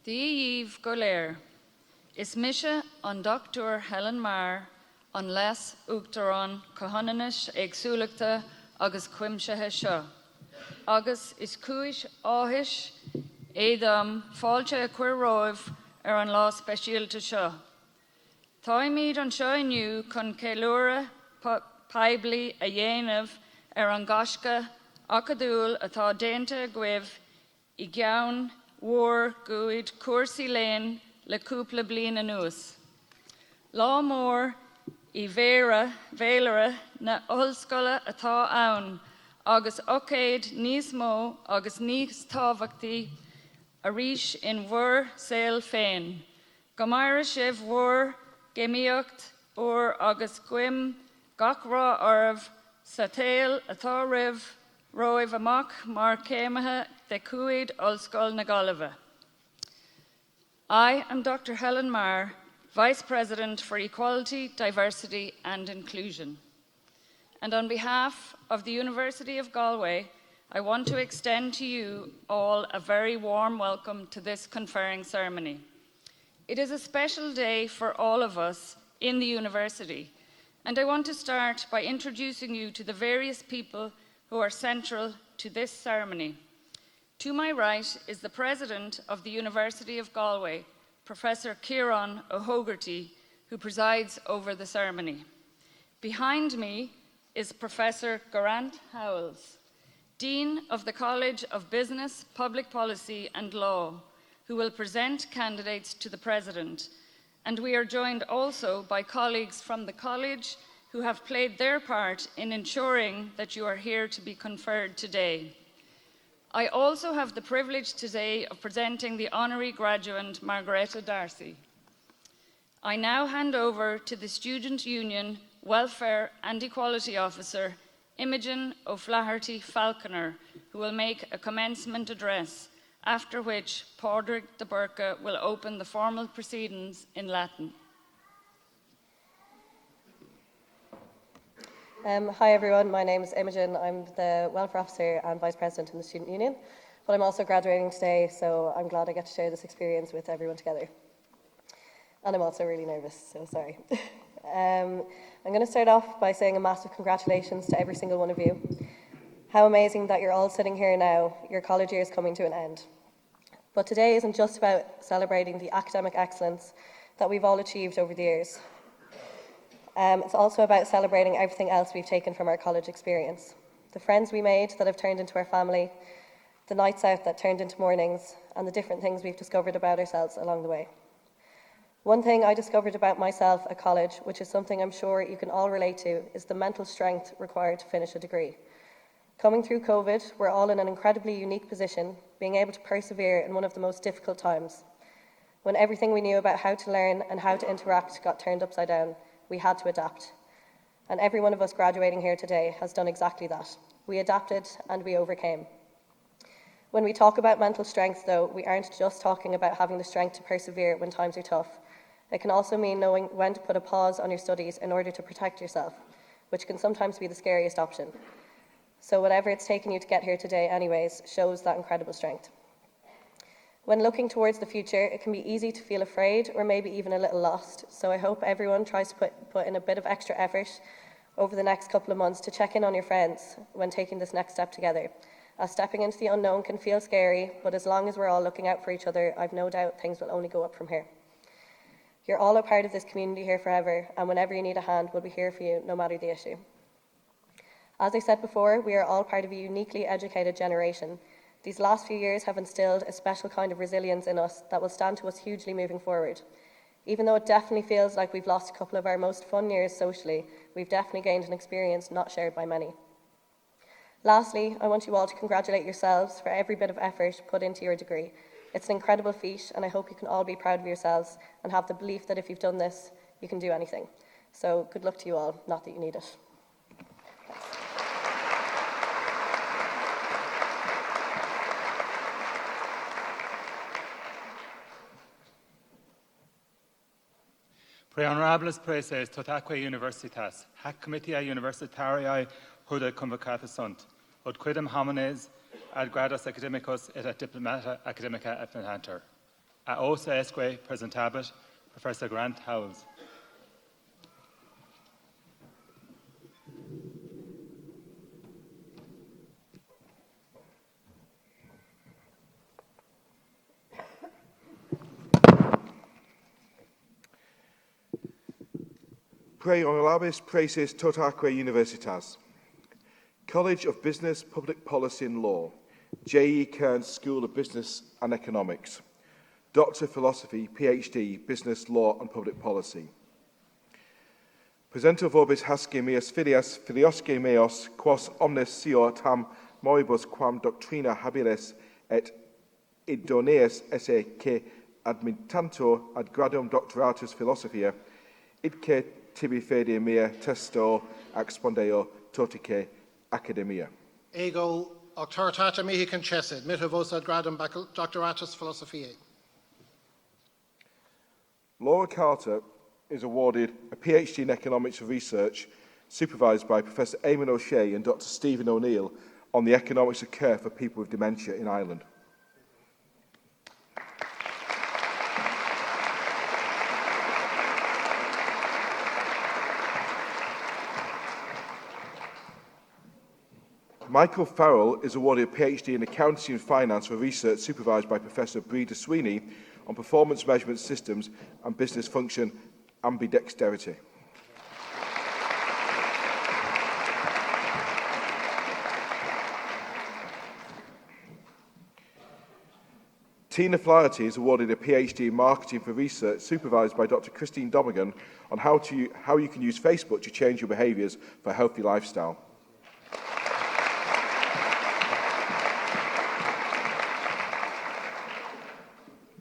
Díomh go léir, is mise an Dr. Helen Marr an leas uachtarán cothananis éagsúlachta agus cuimsithe seo. Agus is cúis áthis éadam fáilte a cuir roimh ar an lá speisialta seo. Táimid an seo inniu chun céiliúra peibli a dhéanamh ar an gasca acadúil atá déanta guibh I gceann mhór gúid cuasaí léinn le cúpla bliain anuas. Lá mór I bhéileara na ollscoile atá ann agus océad níos mó agus níos tábhachtaí a rís in mhór saoil féin. Go maira sibh mhór géimíocht uair agus guim gach rá ormh sa taol atá roimh amach mar céimethe de cúid ollscoil na Gaillimhe. I am Dr. Helen Marr, Vice President for Equality, Diversity and Inclusion. And on behalf of the University of Galway, I want to extend to you all a very warm welcome to this conferring ceremony. It is a special day for all of us in the university, and I want to start by introducing you to the various people who are central to this ceremony. To my right is the President of the University of Galway, Professor Ciarán O'Hogarty, who presides over the ceremony. Behind me is Professor Geraint Howells, Dean of the College of Business, Public Policy and Law, who will present candidates to the President. And we are joined also by colleagues from the College who have played their part in ensuring that you are here to be conferred today. I also have the privilege today of presenting the Honorary Graduate Margareta Darcy. I now hand over to the Student Union Welfare and Equality Officer, Imogen O'Flaherty Falconer, who will make a commencement address, after which Padraig de Burca will open the formal proceedings in Latin. Hi everyone, my name is Imogen. I'm the Welfare Officer and Vice President in the Student Union, but I'm also graduating today, so I'm glad I get to share this experience with everyone together. And I'm also really nervous, so sorry. I'm going to start off by saying a massive congratulations to every single one of you. How amazing that you're all sitting here now, your college year is coming to an end. But today isn't just about celebrating the academic excellence that we've all achieved over the years. It's also about celebrating everything else we've taken from our college experience. The friends we made that have turned into our family, the nights out that turned into mornings, and the different things we've discovered about ourselves along the way. One thing I discovered about myself at college, which is something I'm sure you can all relate to, is the mental strength required to finish a degree. Coming through COVID, we're all in an incredibly unique position, being able to persevere in one of the most difficult times. When everything we knew about how to learn and how to interact got turned upside down, we had to adapt. And every one of us graduating here today has done exactly that. We adapted and we overcame. When we talk about mental strength, though, we aren't just talking about having the strength to persevere when times are tough. It can also mean knowing when to put a pause on your studies in order to protect yourself, which can sometimes be the scariest option. So whatever it's taken you to get here today anyways, shows that incredible strength. When looking towards the future, it can be easy to feel afraid or maybe even a little lost. So I hope everyone tries to put in a bit of extra effort over the next couple of months to check in on your friends when taking this next step together. As stepping into the unknown can feel scary, but as long as we're all looking out for each other, I've no doubt things will only go up from here. You're all a part of this community here forever, and whenever you need a hand, we'll be here for you, no matter the issue. As I said before, we are all part of a uniquely educated generation. These last few years have instilled a special kind of resilience in us that will stand to us hugely moving forward. Even though it definitely feels like we've lost a couple of our most fun years socially, we've definitely gained an experience not shared by many. Lastly, I want you all to congratulate yourselves for every bit of effort put into your degree. It's an incredible feat, and I hope you can all be proud of yourselves and have the belief that if you've done this, you can do anything. So good luck to you all, not that you need it. Pre honorables preces tot aquae universitas, hac comitia universitariae huda convocata sunt, ut quidem homines ad grados academicos et ad diplomata academica et natantur. A osa esque presentabit, Professor Grant Howells. Pre honorabis praeses totaque universitas. College of Business, Public Policy and Law, J.E. Kearns School of Business and Economics, Doctor of Philosophy, PhD, Business Law and Public Policy. Presenter vobis hasce meas filias filiosque meos, quos omnes sior tam moribus quam doctrina habiles et idoneus esse que admittantur ad gradum doctoratus philosophia, idque tibi fede mea testo expondeo totice academia. Ego auctortata mihi concessit, mitta vos ad gradum doctoratus philosophiae. Laura Carter is awarded a PhD in Economics Research, supervised by Professor Eamon O'Shea and Dr. Stephen O'Neill on the economics of care for people with dementia in Ireland. Michael Farrell is awarded a PhD in Accounting and Finance for research supervised by Professor Breda Sweeney on performance measurement systems and business function ambidexterity. Tina Flaherty is awarded a PhD in Marketing for Research supervised by Dr. Christine Donegan on how you can use Facebook to change your behaviours for a healthy lifestyle.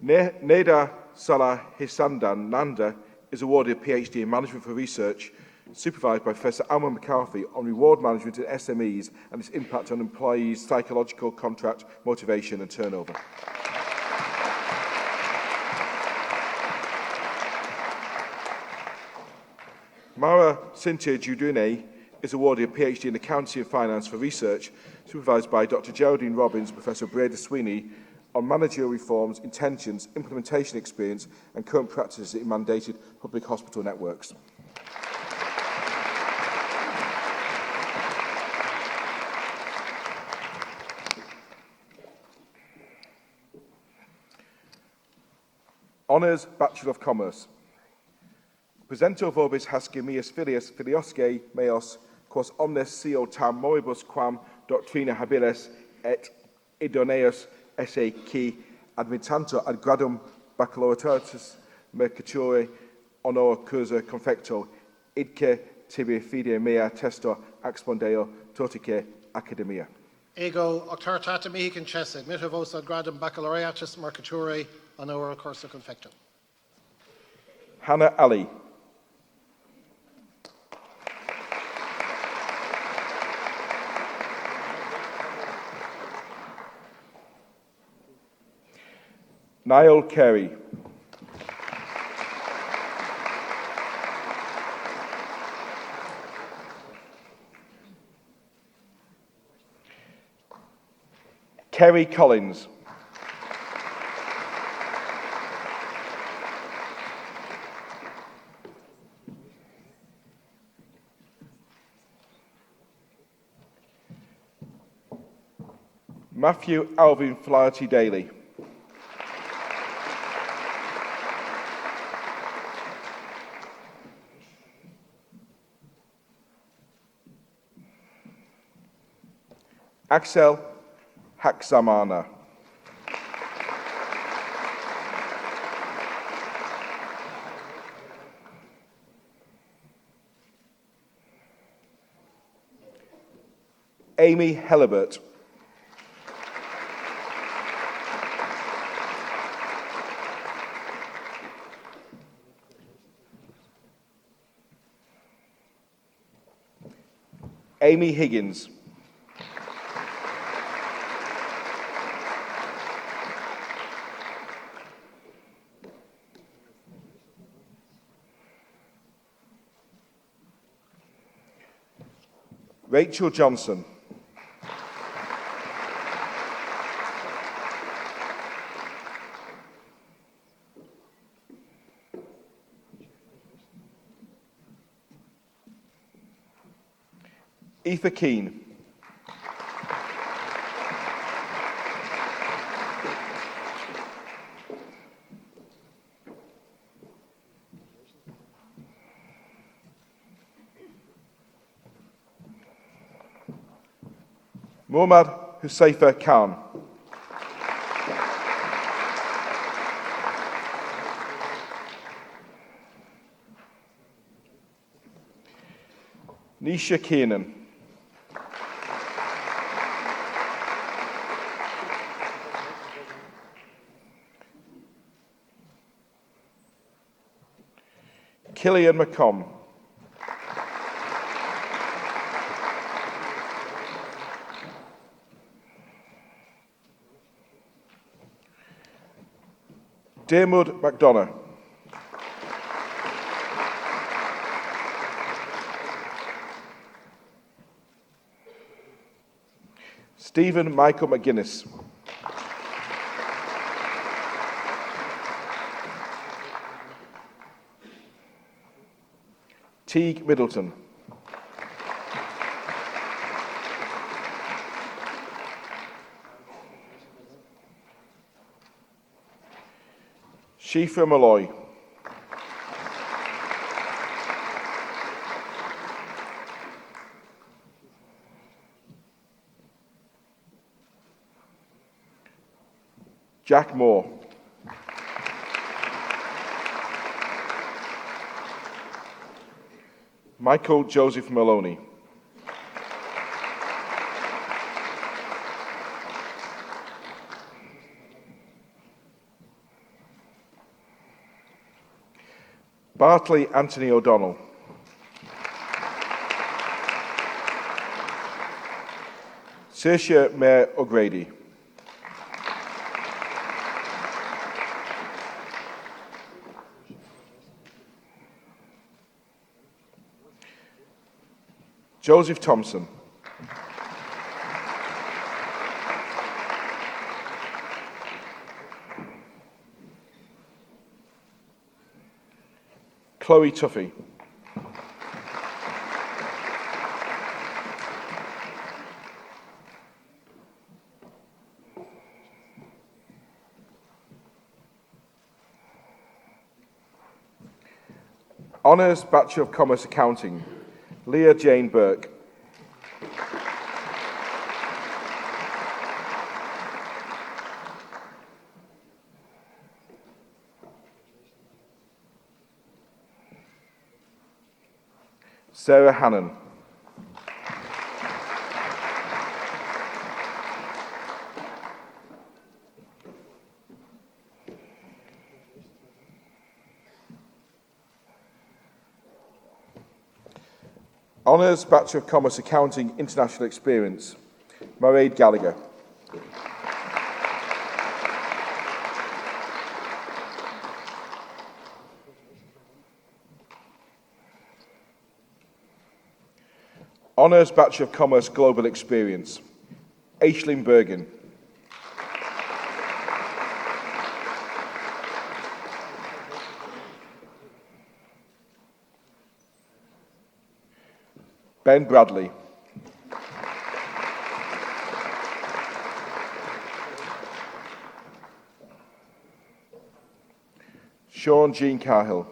Neda Salah Hisandan Nanda is awarded a PhD in Management for Research, supervised by Professor Alma McCarthy on reward management in SMEs and its impact on employees' psychological, contract, motivation and turnover. Mara Cynthia Judune is awarded a PhD in Accounting and Finance for Research, supervised by Dr. Geraldine Robbins and Professor Breda Sweeney on managerial reforms, intentions, implementation experience and current practices in mandated public hospital networks. Honours Bachelor of Commerce. Presento vobis hasce meas filias filiosque meos, quos omnes sio tam moribus quam doctrina habiles et idoneus esse qui admittantur ad gradum baccalaureatus mercature honor cursa confecto, idque tibi fide mea testo expondeo totice academia. Ego auctortata mihi concessit, mitta vos ad gradum baccalaureatus mercature honor cursa confecto. Hannah Ali. Niall Carey. Kerry Collins. Matthew Alvin Flaherty Daly. Axel Hakzamana. Amy Helibert. Amy Higgins. Rachel Johnson. Aoife Keane. Muhammad Husaifa Khan. Nisha Kiernan. Killian McComb. Dermot McDonough. Stephen Michael McGuinness. Teague Middleton. Shifa Malloy. Jack Moore. Michael Joseph Maloney. Bartley Anthony O'Donnell. Saoirse Mayer O'Grady. Joseph Thompson. Chloe Tuffy. Honours Bachelor of Commerce Accounting, Leah Jane Burke. Sarah Hannon. Honours Bachelor of Commerce Accounting, International Experience, Mairead Gallagher. Honours Bachelor of Commerce Global Experience, Aisling Bergen. Ben Bradley. Sean Jean Cahill.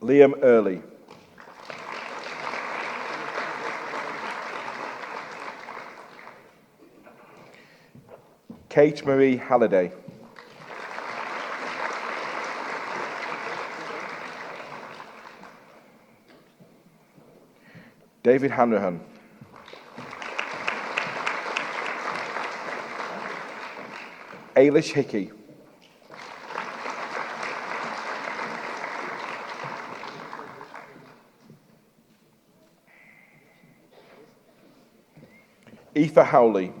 Liam Early. Kate Marie Halliday. David Hanrahan. Ailish Hickey. Aoife Howley.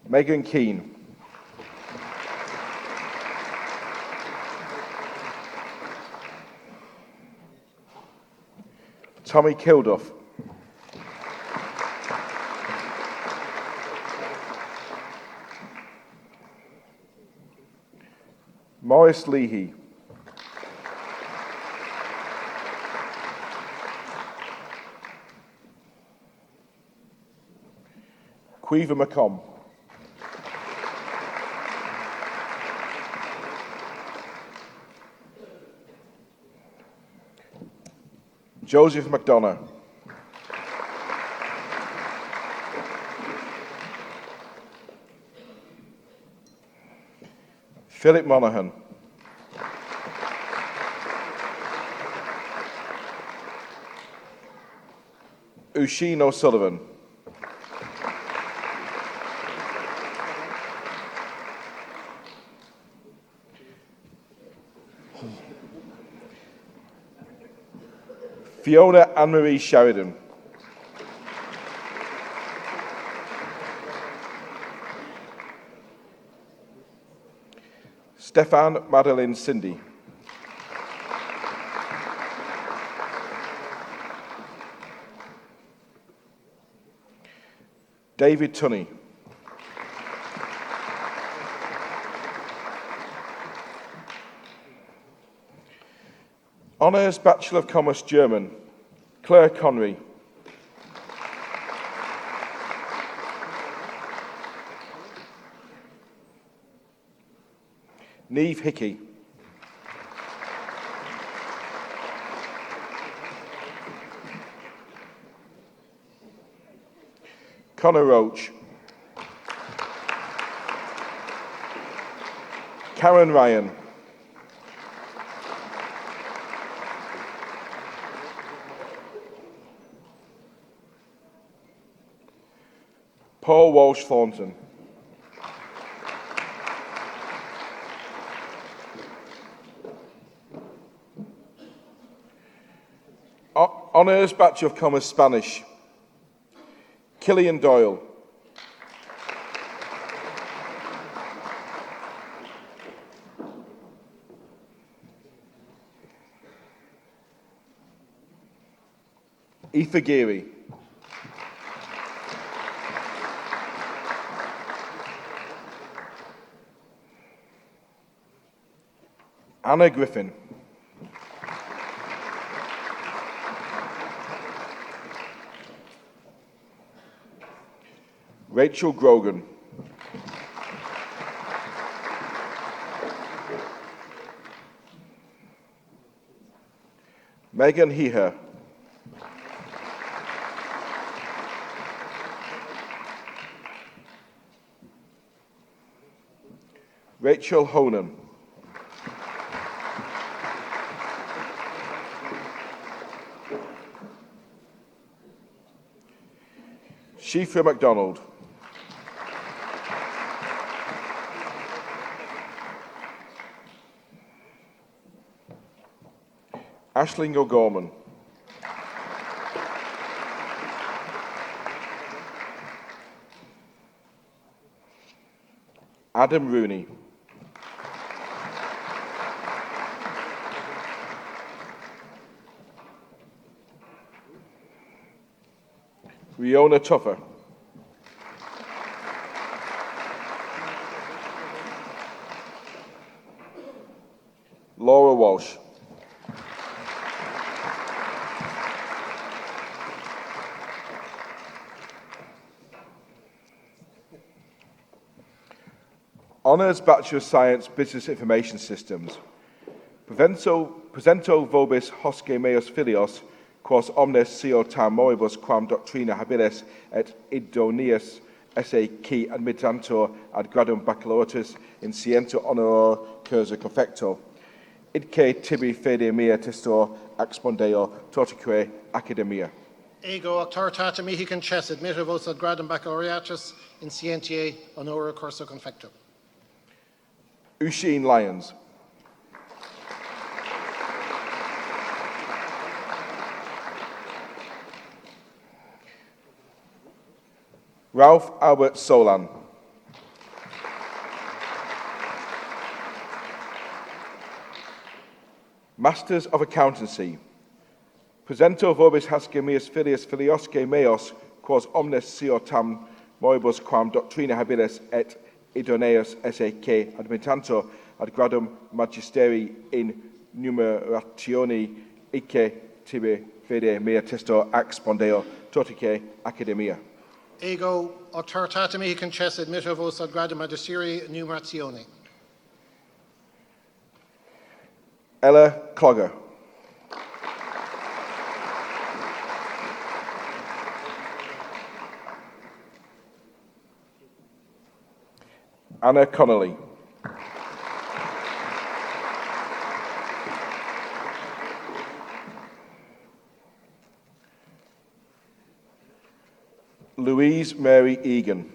Megan Keane. Tommy Kilduff. Morris Leahy. Quiver McComb. Joseph McDonough. Philip Monaghan. Usheen O'Sullivan. Fiona Anne-Marie Sheridan. Stefan Madeline Cindy. David Tunney. Honours Bachelor of Commerce German, Claire Connery. Neve Hickey. Connor Roach. Karen Ryan. Paul Walsh Thornton. Honours Bachelor of Commerce Spanish, Killian Doyle. Aoife Geary. Anna Griffin. Rachel Grogan. Megan Heher. Rachel Honan. Shifra MacDonald. Aisling O'Gorman. Adam Rooney. Riona Tuffer. Laura Walsh. Honours Bachelor of Science Business Information Systems. Presento vobis hosce meus filios, quos omnes sio tam moribus quam doctrina habilis et idoneus esse qui admittantur ad gradum baccalaureatus in scientia honorar cursa confecto. Idque tibi fede mea testor expondeo tortique academia. Ego auctoritate mihi concessit, mitter vos ad gradum baccalaureatus in scientiae honora cursa confecto. Usheen Lyons. Ralph Albert Solan. Masters of Accountancy. Presento vobis hasce meus filius filiosque meos, quos omnes sio tam moribus quam doctrina habilis et idoneus esse que admittantur ad gradum magisteri in numeratione ike tibi fede mea testo ac spondeo totice academia. Ego auctoritate mihi concessit mitter vos ad gradum magisteri numeratione. Ella Clogger. Anna Connolly. Louise Mary Egan.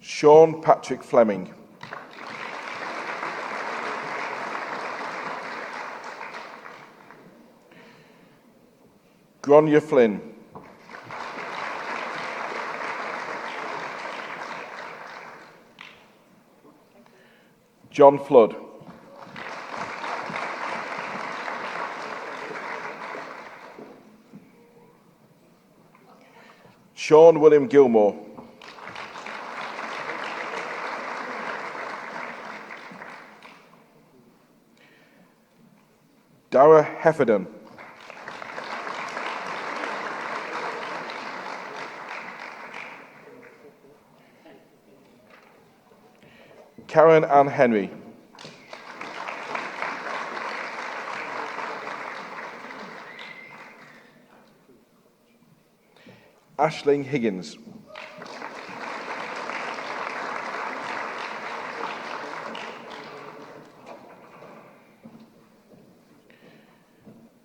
Sean Patrick Fleming. Gronya Flynn. John Flood. Sean William Gilmore. Dara Heffernan. Karen Ann Henry. Aisling Higgins.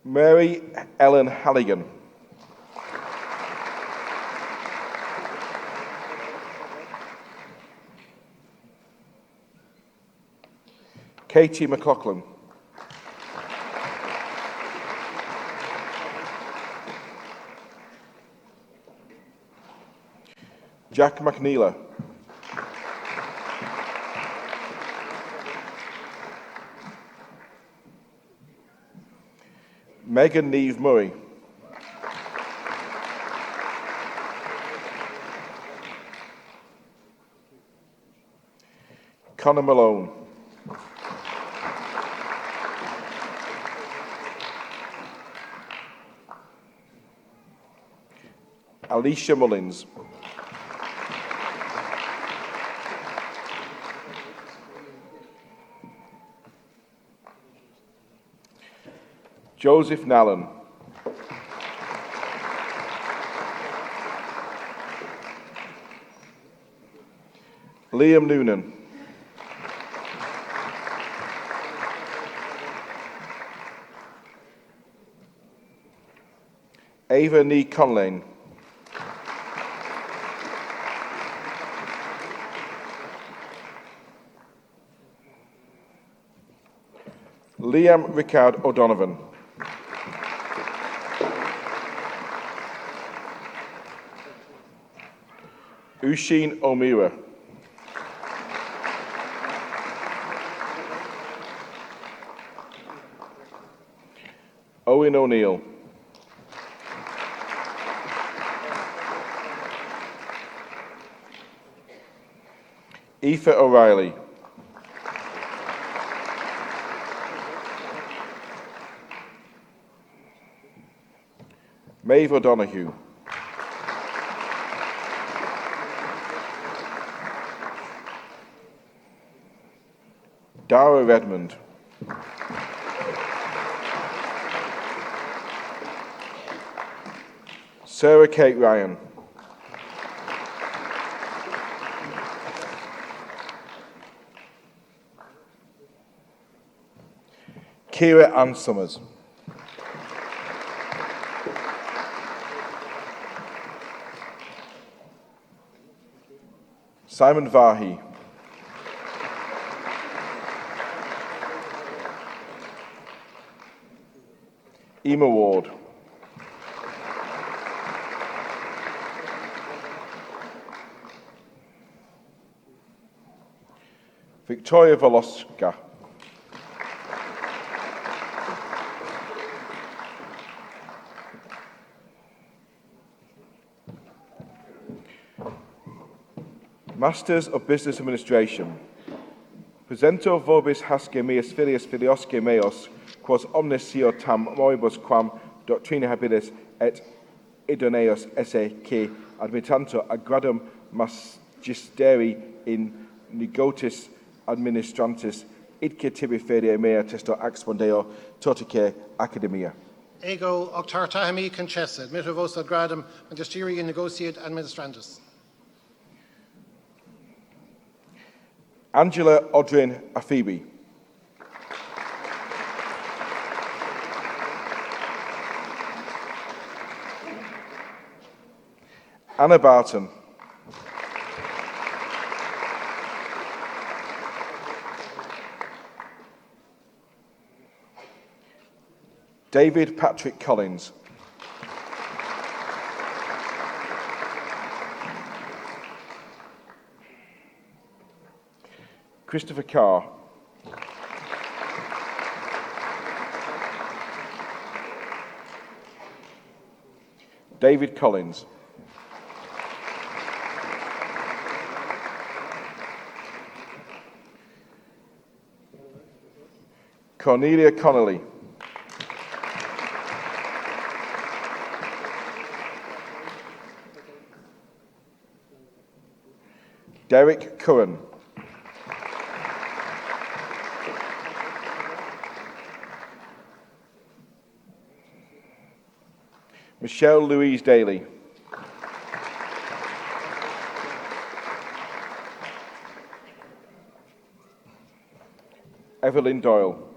Mary Ellen Halligan. Katie McLaughlin. Jack McNeela. Megan Neve Murray. Connor Malone. Alicia Mullins. Joseph Nallen. Liam Noonan. Ava Nee Conlane. Liam Rickard O'Donovan. Usheen O'Meara. Owen O'Neill. Aoife O'Reilly. Maeve O'Donoghue. Dara Redmond. Sarah Kate Ryan. Kira Ann Summers. Simon Vahi. Emma Ward. Victoria Voloska. Masters of Business Administration. Presento vobis hasce meas filius filiosque meos, quos omnes sio tam moribus quam doctrina habilis et idoneos esse que admittantur ad gradum magisteri in negotis administrantis idque tibi fede mea testo expondeo totice academia. Ego octartahimi concessit, mitter vos ad gradum magisteri in negociat administrantis. Angela Odrin Aphibi. Anna Barton. David Patrick Collins. Christopher Carr. David Collins. Cornelia Connolly. Derek Curran. Michelle Louise Daly. Evelyn Doyle.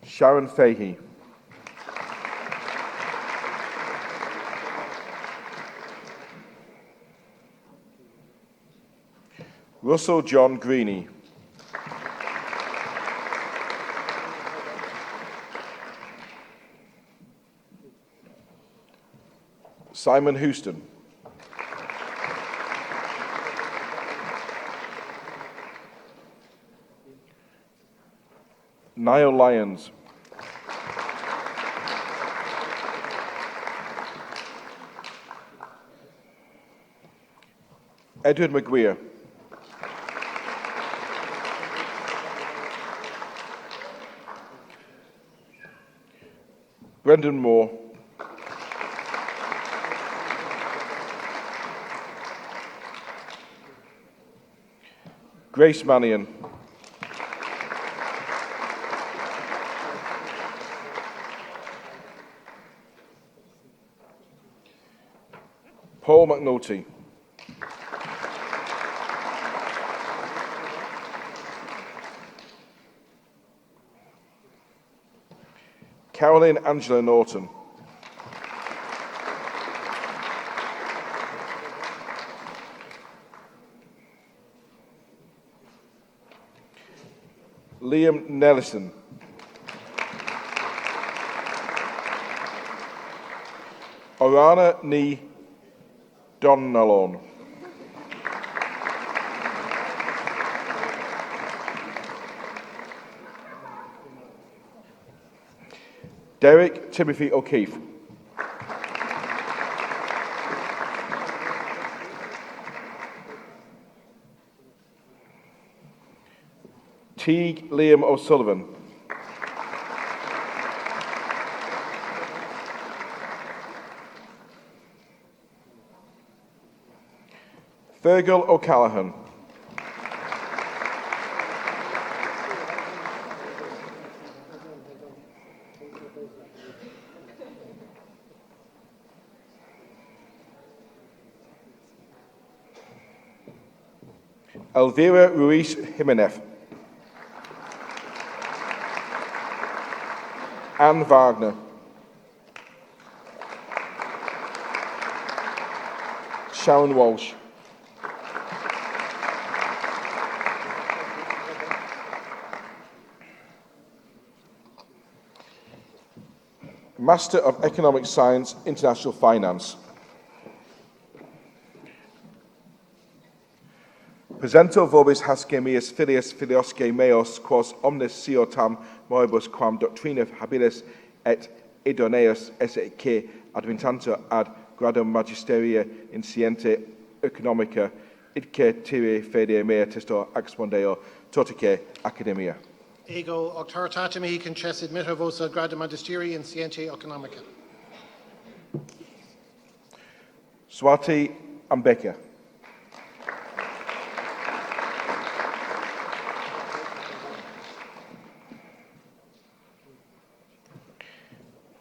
Sharon Fahey. Russell John Greeny. Simon Houston. Niall Lyons. Edward McGuire. Brendan Moore. Grace Mannion. Paul McNulty. Caroline Angela Norton. Liam Nelson. Orana Ni Donnellan. Derek Timothy O'Keefe. Teague Liam O'Sullivan. Fergal O'Callaghan. Elvira Ruiz Jimenez. Anne Wagner. Sharon Walsh. Master of Economic Science, International Finance. Presento vobis hasce meas filius filiosque meos, quos omnes sio tam moribus quam doctrina habilis et idoneus esse que adventantur ad gradum magisteria in sciente economica idque tibi fede mea testor expondeo totice academia. Ego octortata mihi concessit mitra vosa gradum magisteri in scientia economica. Swati Ambeka.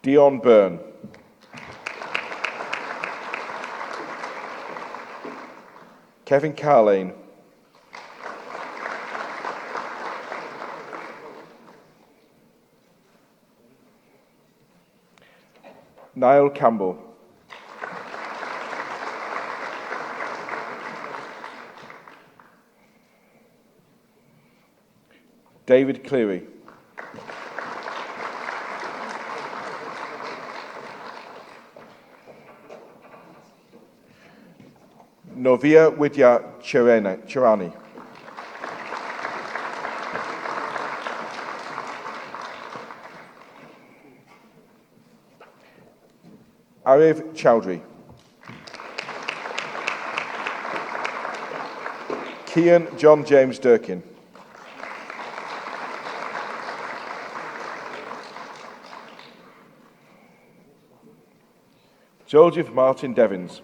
Dion Byrne. Kevin Carlane. Niall Campbell. David Cleary. Novia Widya Chirani. Ariv Chowdhury. Kian John James Durkin. Joseph Martin Devins.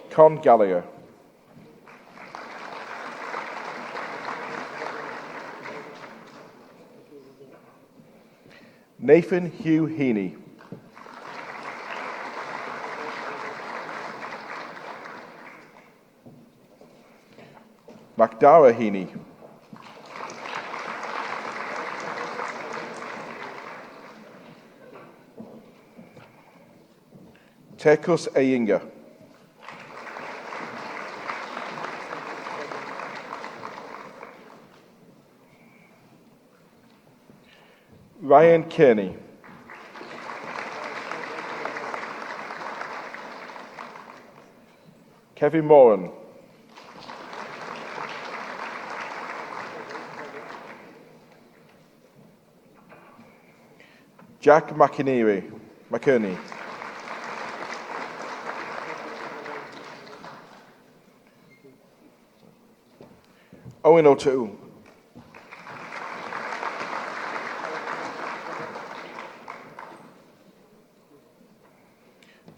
Con Gallagher. Nathan Hugh Heaney. Macdara Heaney. Tekus Ayinga. Ryan Kearney. Kevin Moran. Jack McInerney. Owen O'Toole.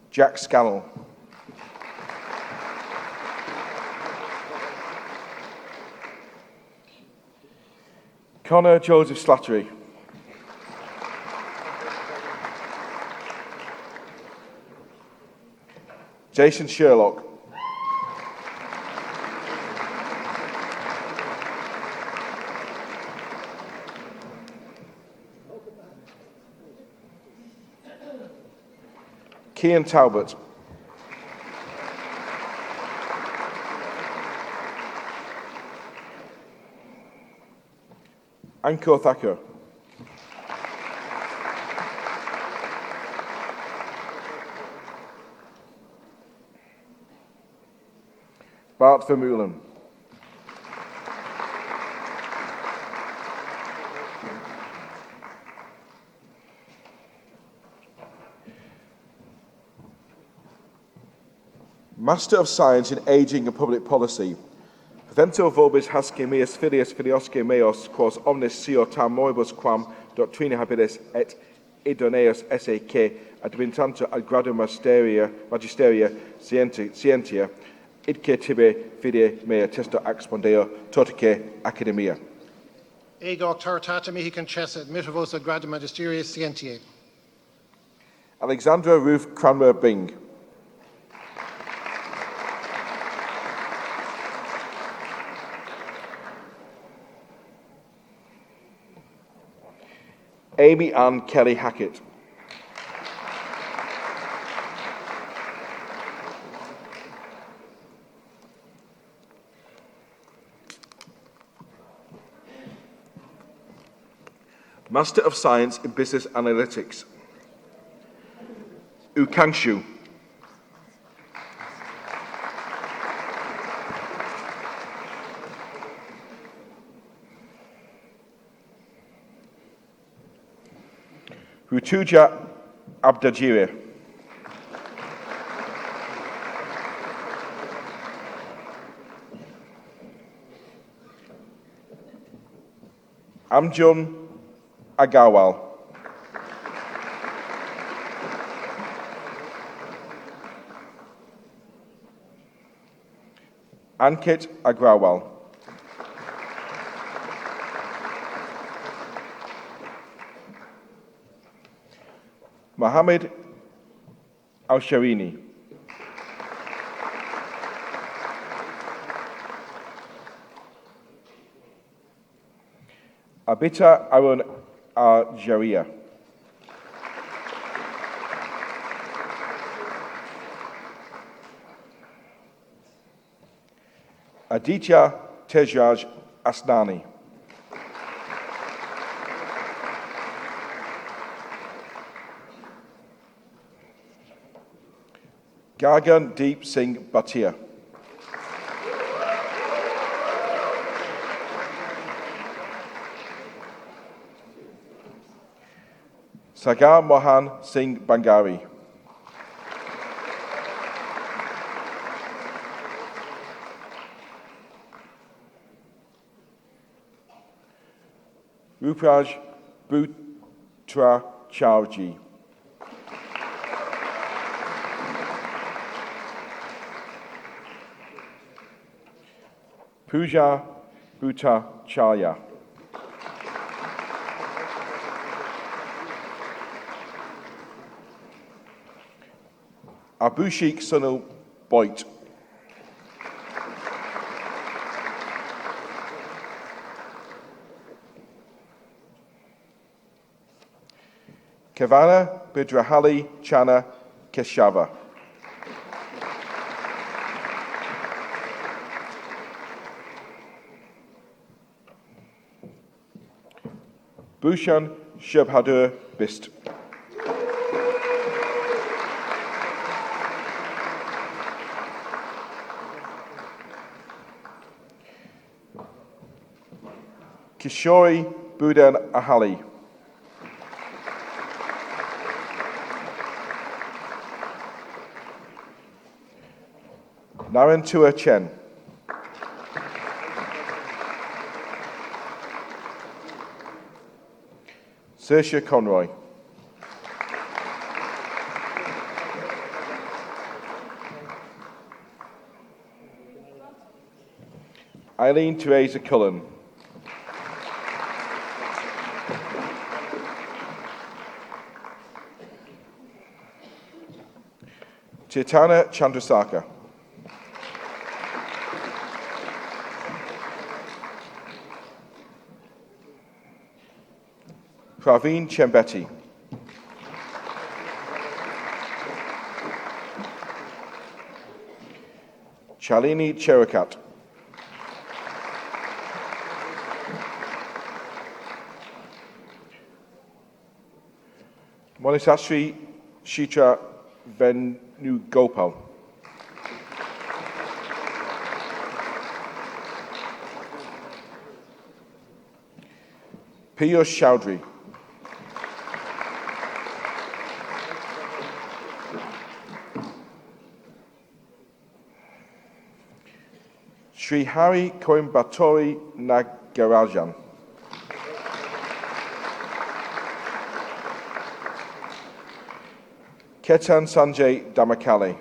Jack Scannell. Connor Joseph Slattery. Jason Sherlock. Cian Talbot. Anko Thacker. Bart Vermeulen. Master of Science in Aging and Public Policy. Vento vobis hasce meus filius filiosque meos, quos omnes sio tam moribus quam doctrina habilis et idoneus esse que adventantur ad gradum magisteria scientia, idque tibi fide mea testo expondeo totice academia. Ego octortata mihi concessit mitra vosa gradum magisteri scientiae. Alexandra Ruth Cranmer Bing. Amy Ann Kelly Hackett. Master of Science in Business Analytics. Ukangshu. Butuja Abdajiri. Amjun Agawal. Ankit Agrawal. Mohammed Al-Sharini. Abita Arun Al-Jaria. Aditya Tejraj Asnani. Gagan Deep Singh Bhatia. Sagar Mohan Singh Bangari. Rupraj Butra Chowji. Pooja Bhuta Chalya. Abushik Sunil Boit. Kavana Bidrahali Chana Keshava. Bhushan Shabhadur Bist. Kishori Budan Ahali. Narantua Chen. Saoirse Conroy. Eileen Teresa Cullen. Chaitanya Chandrasaka. Praveen Chembeti. Shalini Cherakat. Monisashri Shitra Venugopal. Piyush Chowdhury. Sri Hari Coimbatore Nagarajan. Ketan Sanjay Damakale.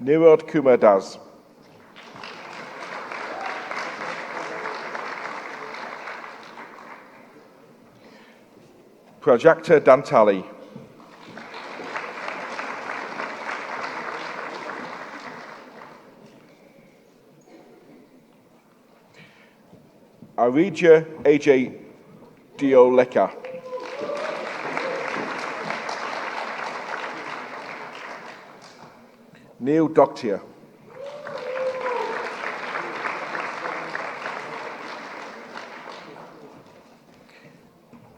Nirod Kumar Das. Prajakta Dantali. Aridja AJ Dioleka. Neil Doctier.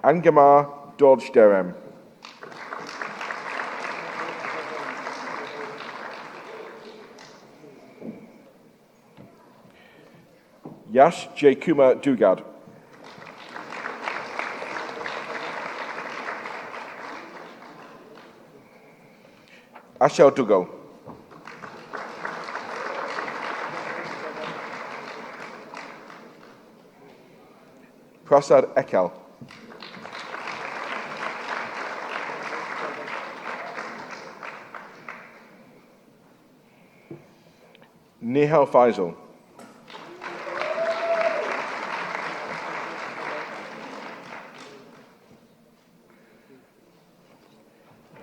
Angamar Dodge Derem. Yash J. Kumar Dugad. Ashel Dugal. Prasad Ekal. Nihal Faisal.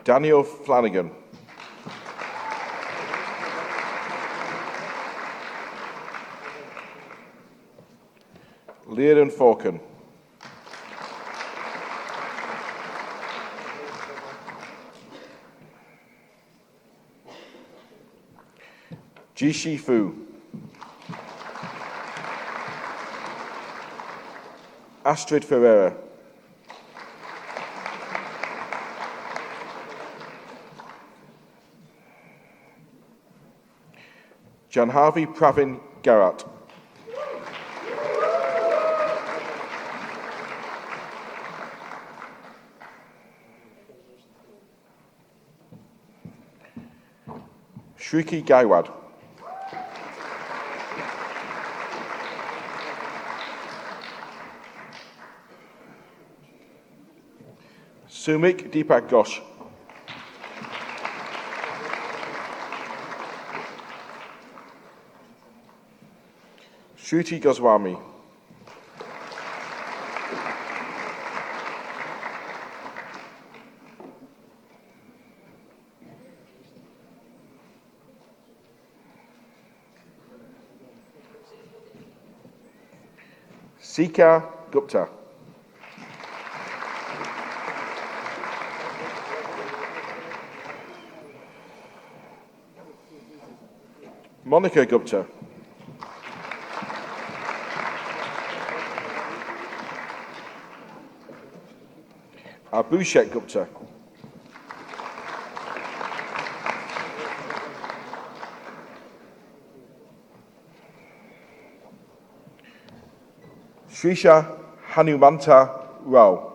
Daniel Flanagan. Leardon Falcon. Jishi Fu. Astrid Ferreira. Janhavi Pravin Garat. Shriki Gaiwad. Sumik Deepak Ghosh. Shruti Goswami. Sika Gupta. Monica Gupta. Abhishek Gupta. Srisha Hanumanta Rao.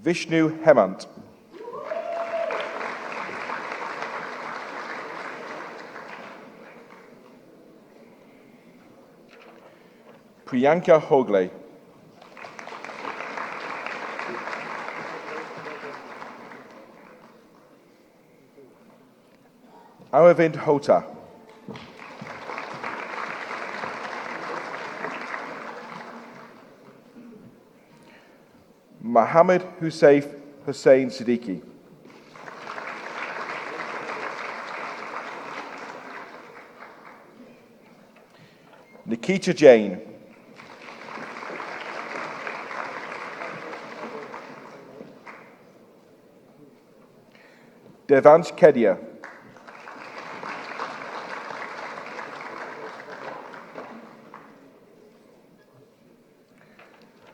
Vishnu Hemant. Priyanka Hogle. Aravind Hota. Mohammed Hussein Siddiqui. Nikita Jain. Devansh Kedia.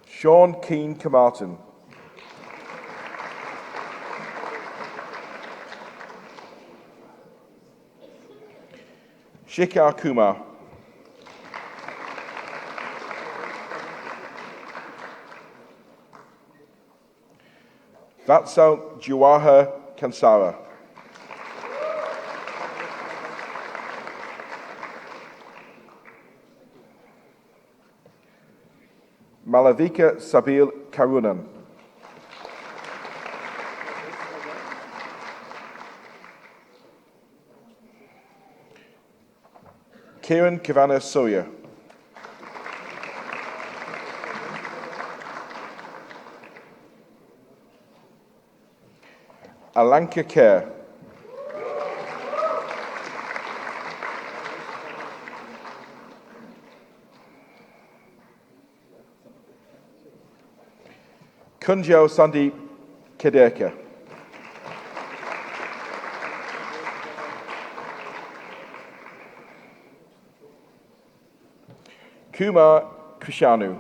Sean Keane Camarton. Shikhar Kumar. Vatsal Jawahar Kansara. Malavika Sabil Karunan. Kiran Kivana Soya. Alanka Kerr. Kunjal Sandeep Kederka. Kumar Krishanu.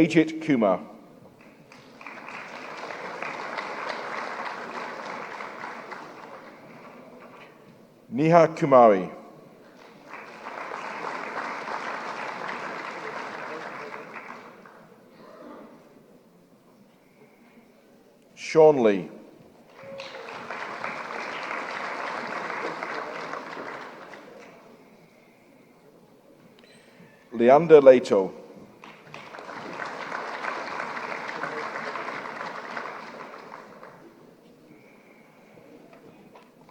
Ajit Kumar. Neha Kumari. Sean Lee. Leander Leto.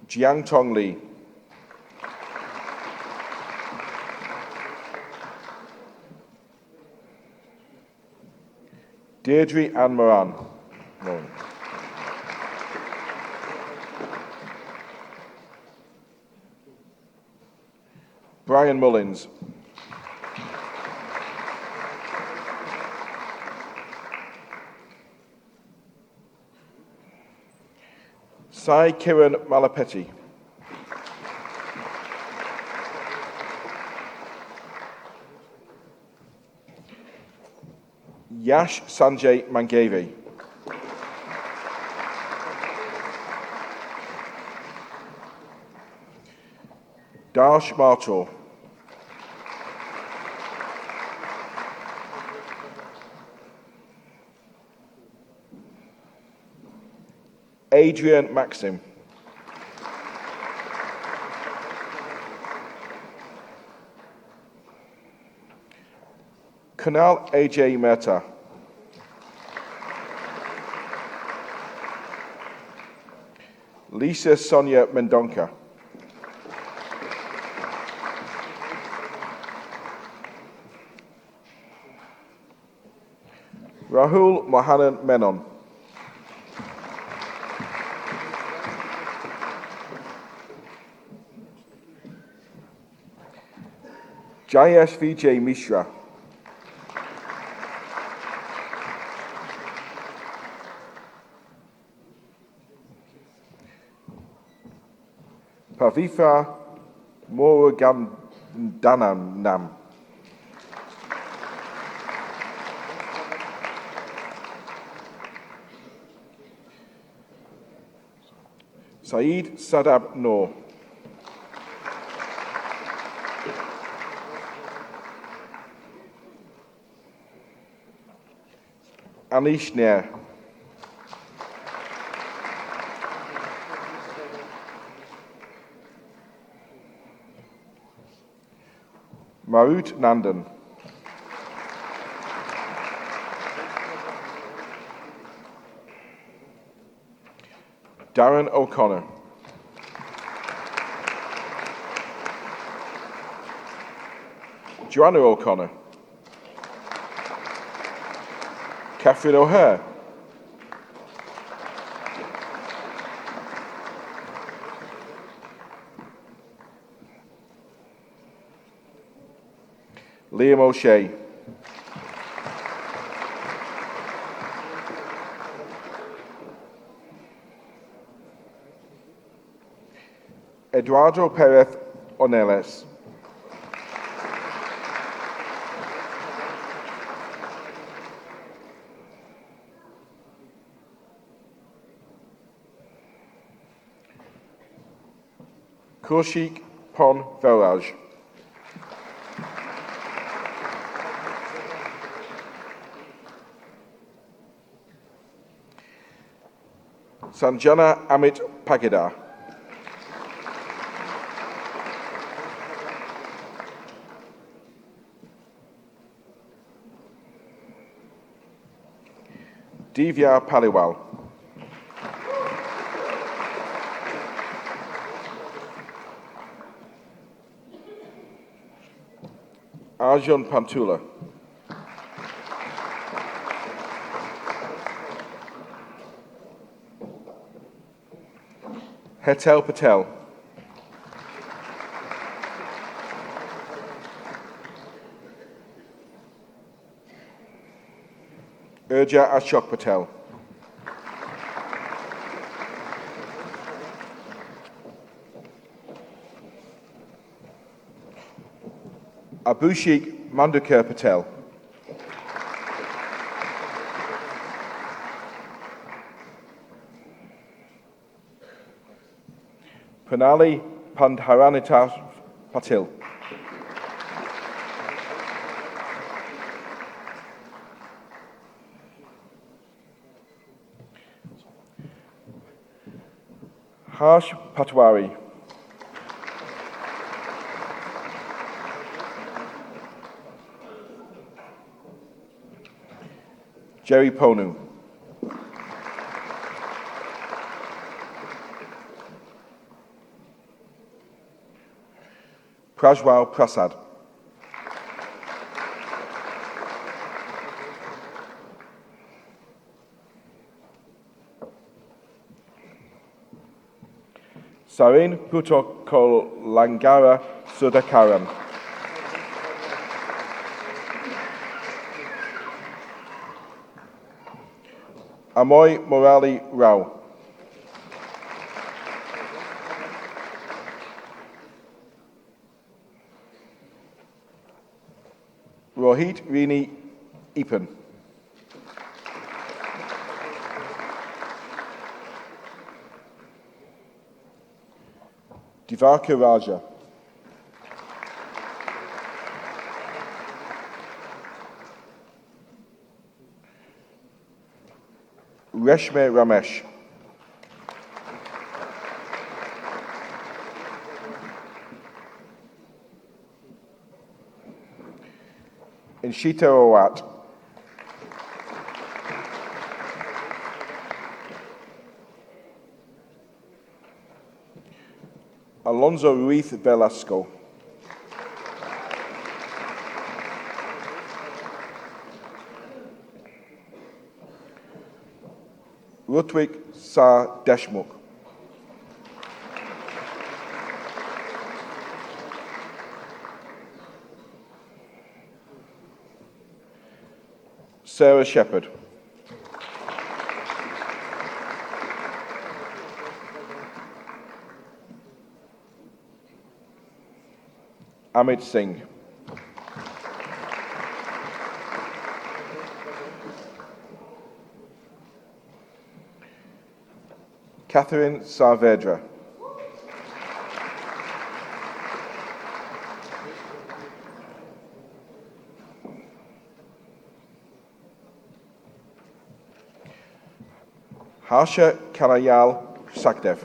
Jiang Tong Lee. Deirdre Ann Moran. Brian Mullins. Sai Kiran Malapeti. Yash Sanjay Mangavi. Darsh Martor. Adrian Maxim. Kunal AJ Mehta. Lisa Sonia Mendonca. Rahul Mohanan Menon. Jayesh Vijay Mishra. Pavifa Moragandanam. Saeed Sadab Noor. Anish Nair. Marut Nandan. Darren O'Connor. Joanna O'Connor. Catherine O'Hare. Liam O'Shea. Eduardo Perez Ornelas. Kaushik Pon Velaj. Sanjana Amit Pagida. Divya Paliwal. Arjun Pantula. Hetal Patel. Urja Ashok Patel. Abhishek Mandukar Patel. Pranali Pandharanita Patil. Harsh Patwari. Jerry Ponu. Prajwal Prasad. Sarin Putokol Langara Sudakaran. Amoy Morali Rao. Rohit Rini Ipan. Divarka Raja. Reshme Ramesh. Inshita Owat. Alonso Ruiz Velasco. Rutwik Sa Deshmukh. Sarah Shepherd. Amit Singh. Catherine Saavedra. Harsha Kanayal Sakdev.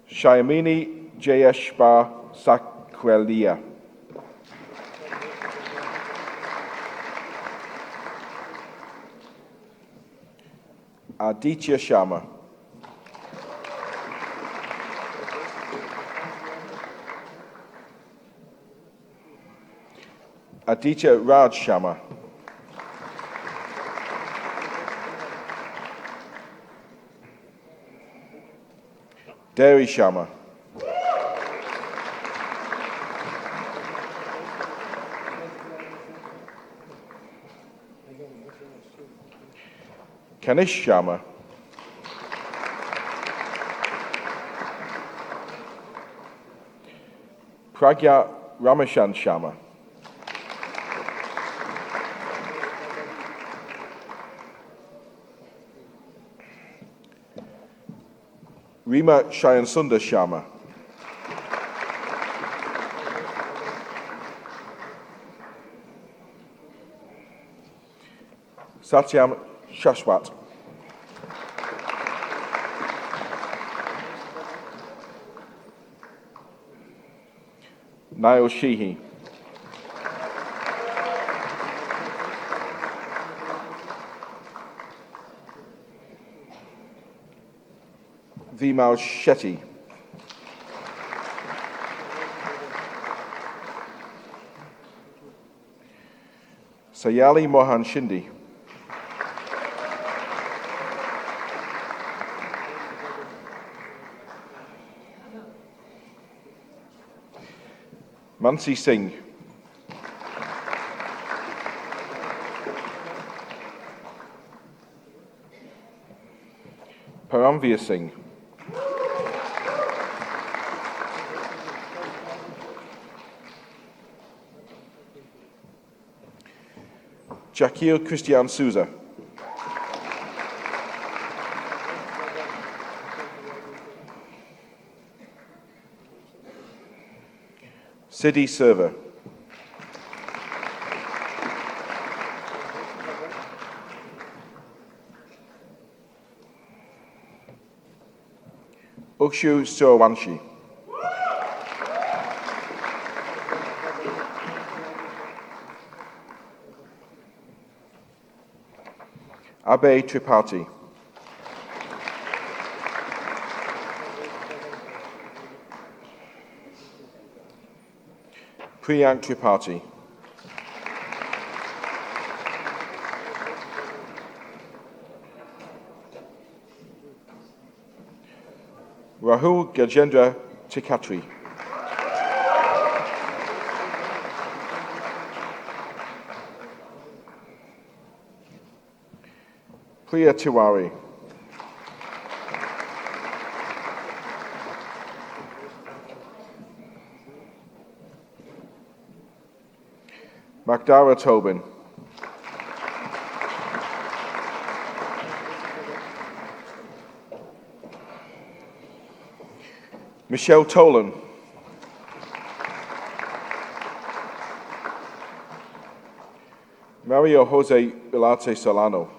Shyamini Jayeshbar Sakwelia. Aditya Sharma. Aditya Raj Sharma. Derry Sharma. Kanish Sharma. Pragya Ramashan Sharma. Rima Shayansunda Sharma. Satyam Shashwat. Niall Sheehy. Vimal Shetty. Sayali Mohan Shindi. Mansi Singh. Paramvir Singh. Jakil Christian Souza. Sidi Server. Ukshu Surawanshi. Abe Tripathi. Priyank Tripathi. Rahul Gajendra Tikatri. Priya Tiwari. Magdara Tobin. Michelle Tolan. Mario Jose Ilate Solano.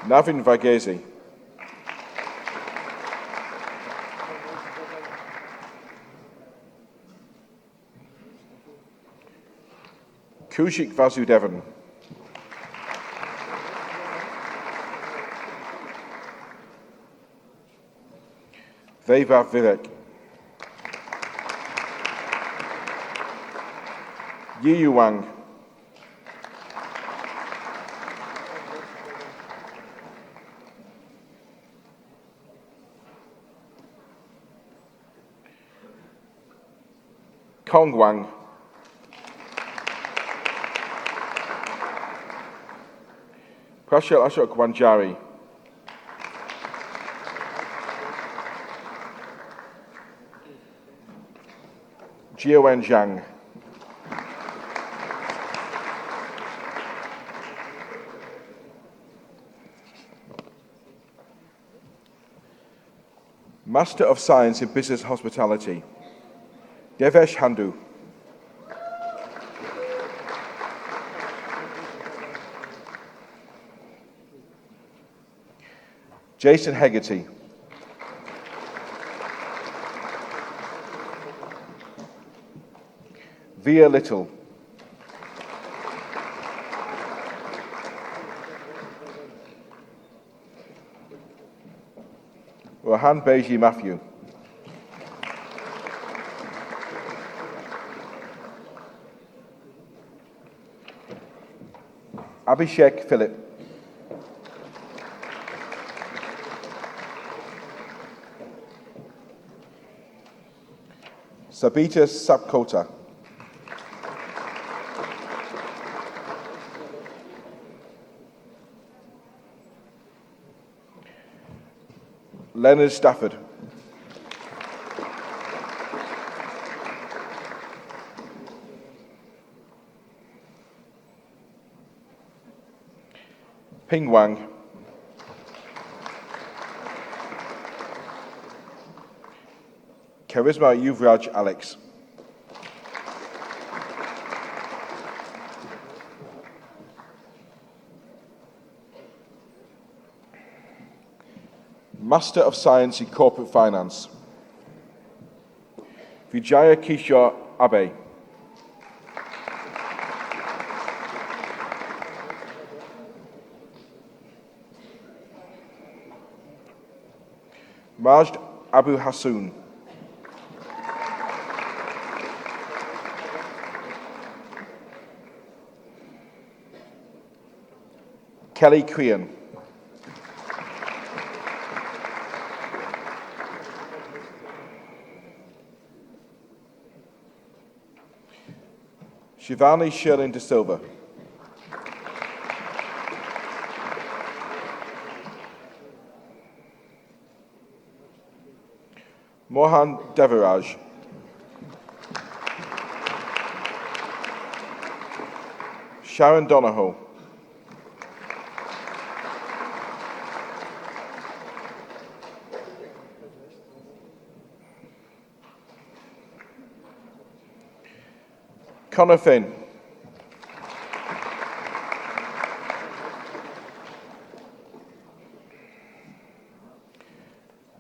Navin Vagese. Kushik Vasudevan. Veva Vivek. Yi Wang. Kong Wang. Prashil Ashok Wanjari. Jiawen Zhang. Master of Science in Business Hospitality, Devesh Handu. Jason Hegarty. Via Little. Rohan Beji Matthew. Abhishek Philip. Sabita Sapkota. Leonard Stafford. Ping Wang. Charisma Yuvraj Alex. Master of Science in Corporate Finance, Vijaya Kishore Abe. Majd Abu Hassoun. Kelly Crean. Shivani Sherlin De Silva. Mohan Devaraj. Sharon Donahoe. Conferring.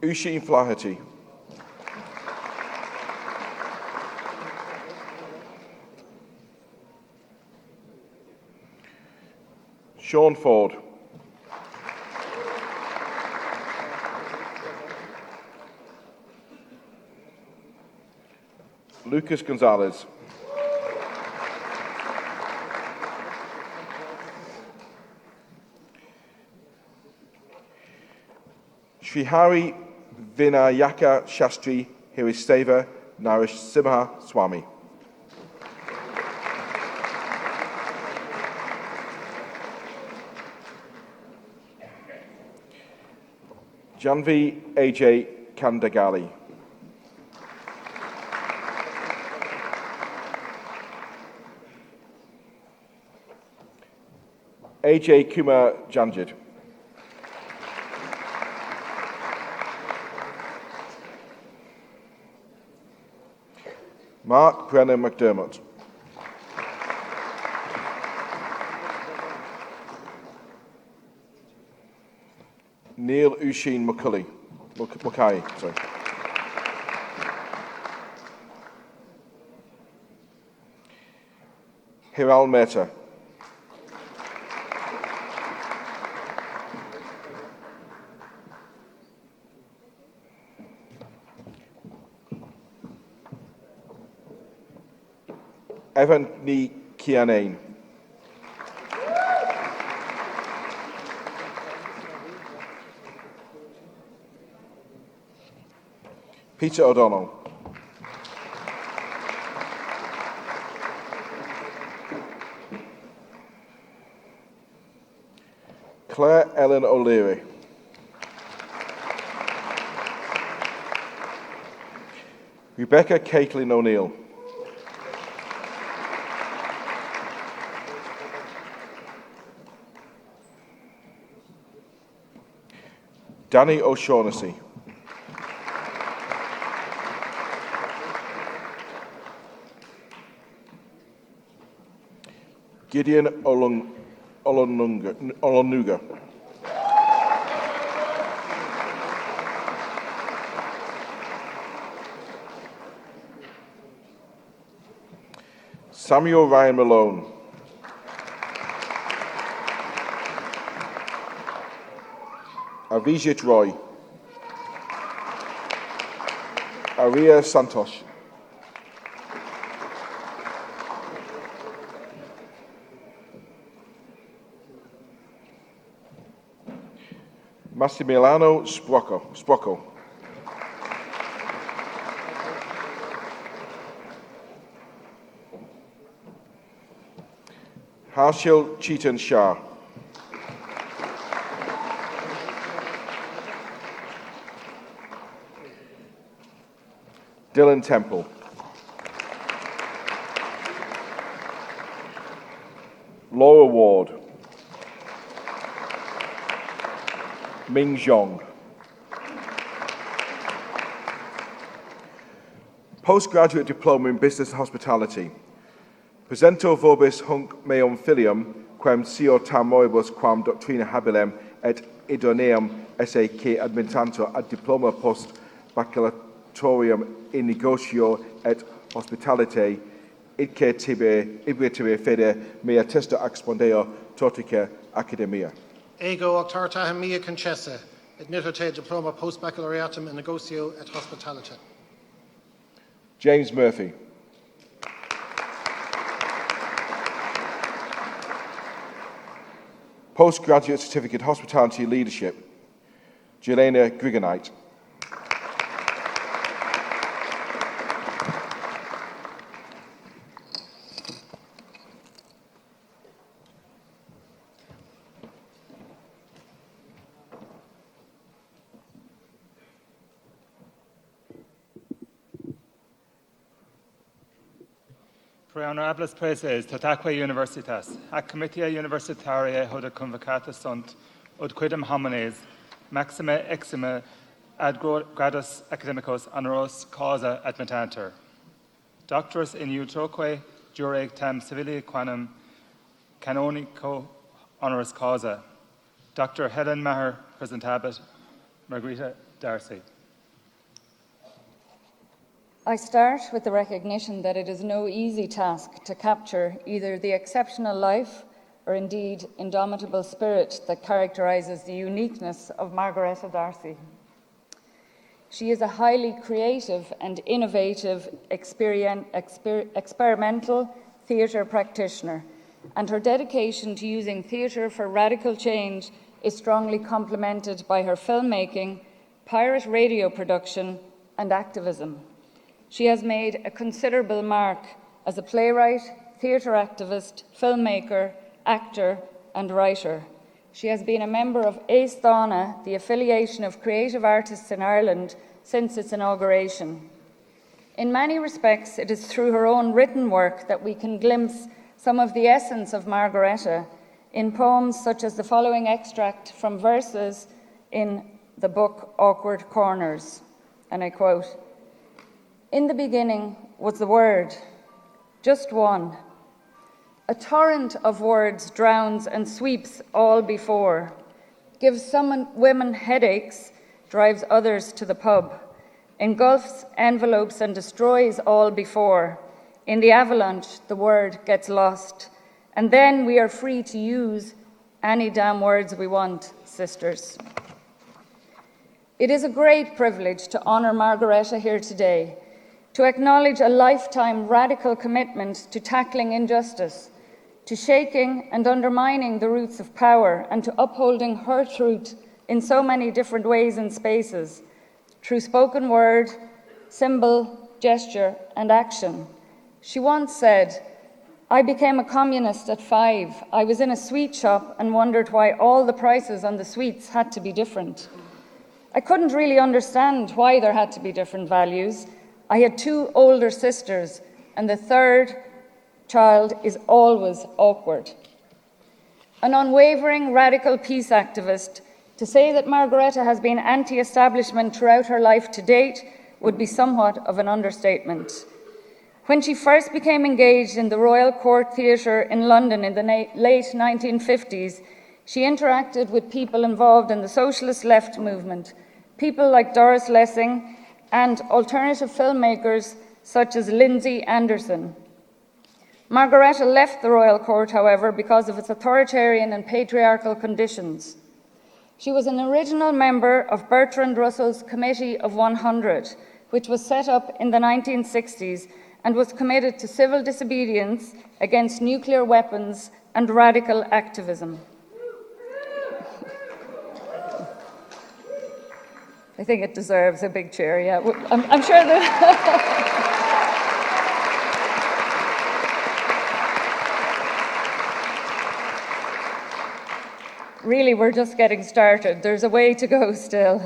Usheen Flaherty. Sean Ford. Lucas Gonzalez. Srihari Vinayaka Shastri Hiristeva Narasimha Swami. Janvi AJ Kandagali. AJ Kumar Janjid. Mark Brennan McDermott. Neil Usheen Mukai. Sorry. Hiral Mehta. Evan Ni Kianane. Peter O'Donnell. Claire Ellen O'Leary. Rebecca Caitlin O'Neill. Danny O'Shaughnessy. Gideon Olonuga. Samuel Ryan Malone. Avijit Roy. Aria Santos. Massimiliano Sprocco. Harshil Chetan Shah. Dylan Temple. Laura Ward. Ming Zhong. Postgraduate Diploma in Business and Hospitality. Presento vobis hunc meum filium, quem sio tam moribus quam doctrina habilem et idoneum esse que admittantur ad diploma post baccalatorium in negotio et hospitalite, idque tibi fede mea testa expondeo tortica academia. Ego octartahem mea concessa, et niterte diploma post baccalaureatum in negotio et hospitality. James Murphy. Postgraduate Certificate Hospitality Leadership, Jelena Grigonite. Pre honorables preses, totaque universitas, ac comitia universitaria hoda convocata sunt, ut quidem homines, maxime exime ad gradus academicos honoris causa admittantur. Doctorus in utroque Jureg Tam Civilia Quanum Canonico Honoris Causa. Dr. Helen Maher, Presentabit, Margarita Darcy. I start with the recognition that it is no easy task to capture either the exceptional life or indeed indomitable spirit that characterises the uniqueness of Margareta Darcy. She is a highly creative and innovative experimental theatre practitioner, and her dedication to using theatre for radical change is strongly complemented by her filmmaking, pirate radio production, and activism. She has made a considerable mark as a playwright, theatre activist, filmmaker, actor, and writer. She has been a member of Ace Dhána, the affiliation of creative artists in Ireland, since its inauguration. In many respects, it is through her own written work that we can glimpse some of the essence of Margareta in poems such as the following extract from verses in the book Awkward Corners, and I quote, "In the beginning was the Word, just one. A torrent of words drowns and sweeps all before, gives some women headaches, drives others to the pub, engulfs envelopes and destroys all before. In the avalanche, the word gets lost, and then we are free to use any damn words we want, sisters." It is a great privilege to honour Margareta here today, to acknowledge a lifetime radical commitment to tackling injustice, to shaking and undermining the roots of power, and to upholding her truth in so many different ways and spaces, through spoken word, symbol, gesture, and action. She once said, "I became a communist at 5. I was in a sweet shop and wondered why all the prices on the sweets had to be different. I couldn't really understand why there had to be different values. I had 2 older sisters, and the 3rd child is always awkward." An unwavering radical peace activist, to say that Margareta has been anti-establishment throughout her life to date would be somewhat of an understatement. When she first became engaged in the Royal Court Theatre in London in the late 1950s, she interacted with people involved in the socialist left movement, people like Doris Lessing and alternative filmmakers such as Lindsay Anderson. Margareta left the Royal Court, however, because of its authoritarian and patriarchal conditions. She was an original member of Bertrand Russell's Committee of 100, which was set up in the 1960s and was committed to civil disobedience against nuclear weapons and radical activism. I think it deserves a big cheer, yeah. I'm sure that... Really, we're just getting started. There's a way to go still.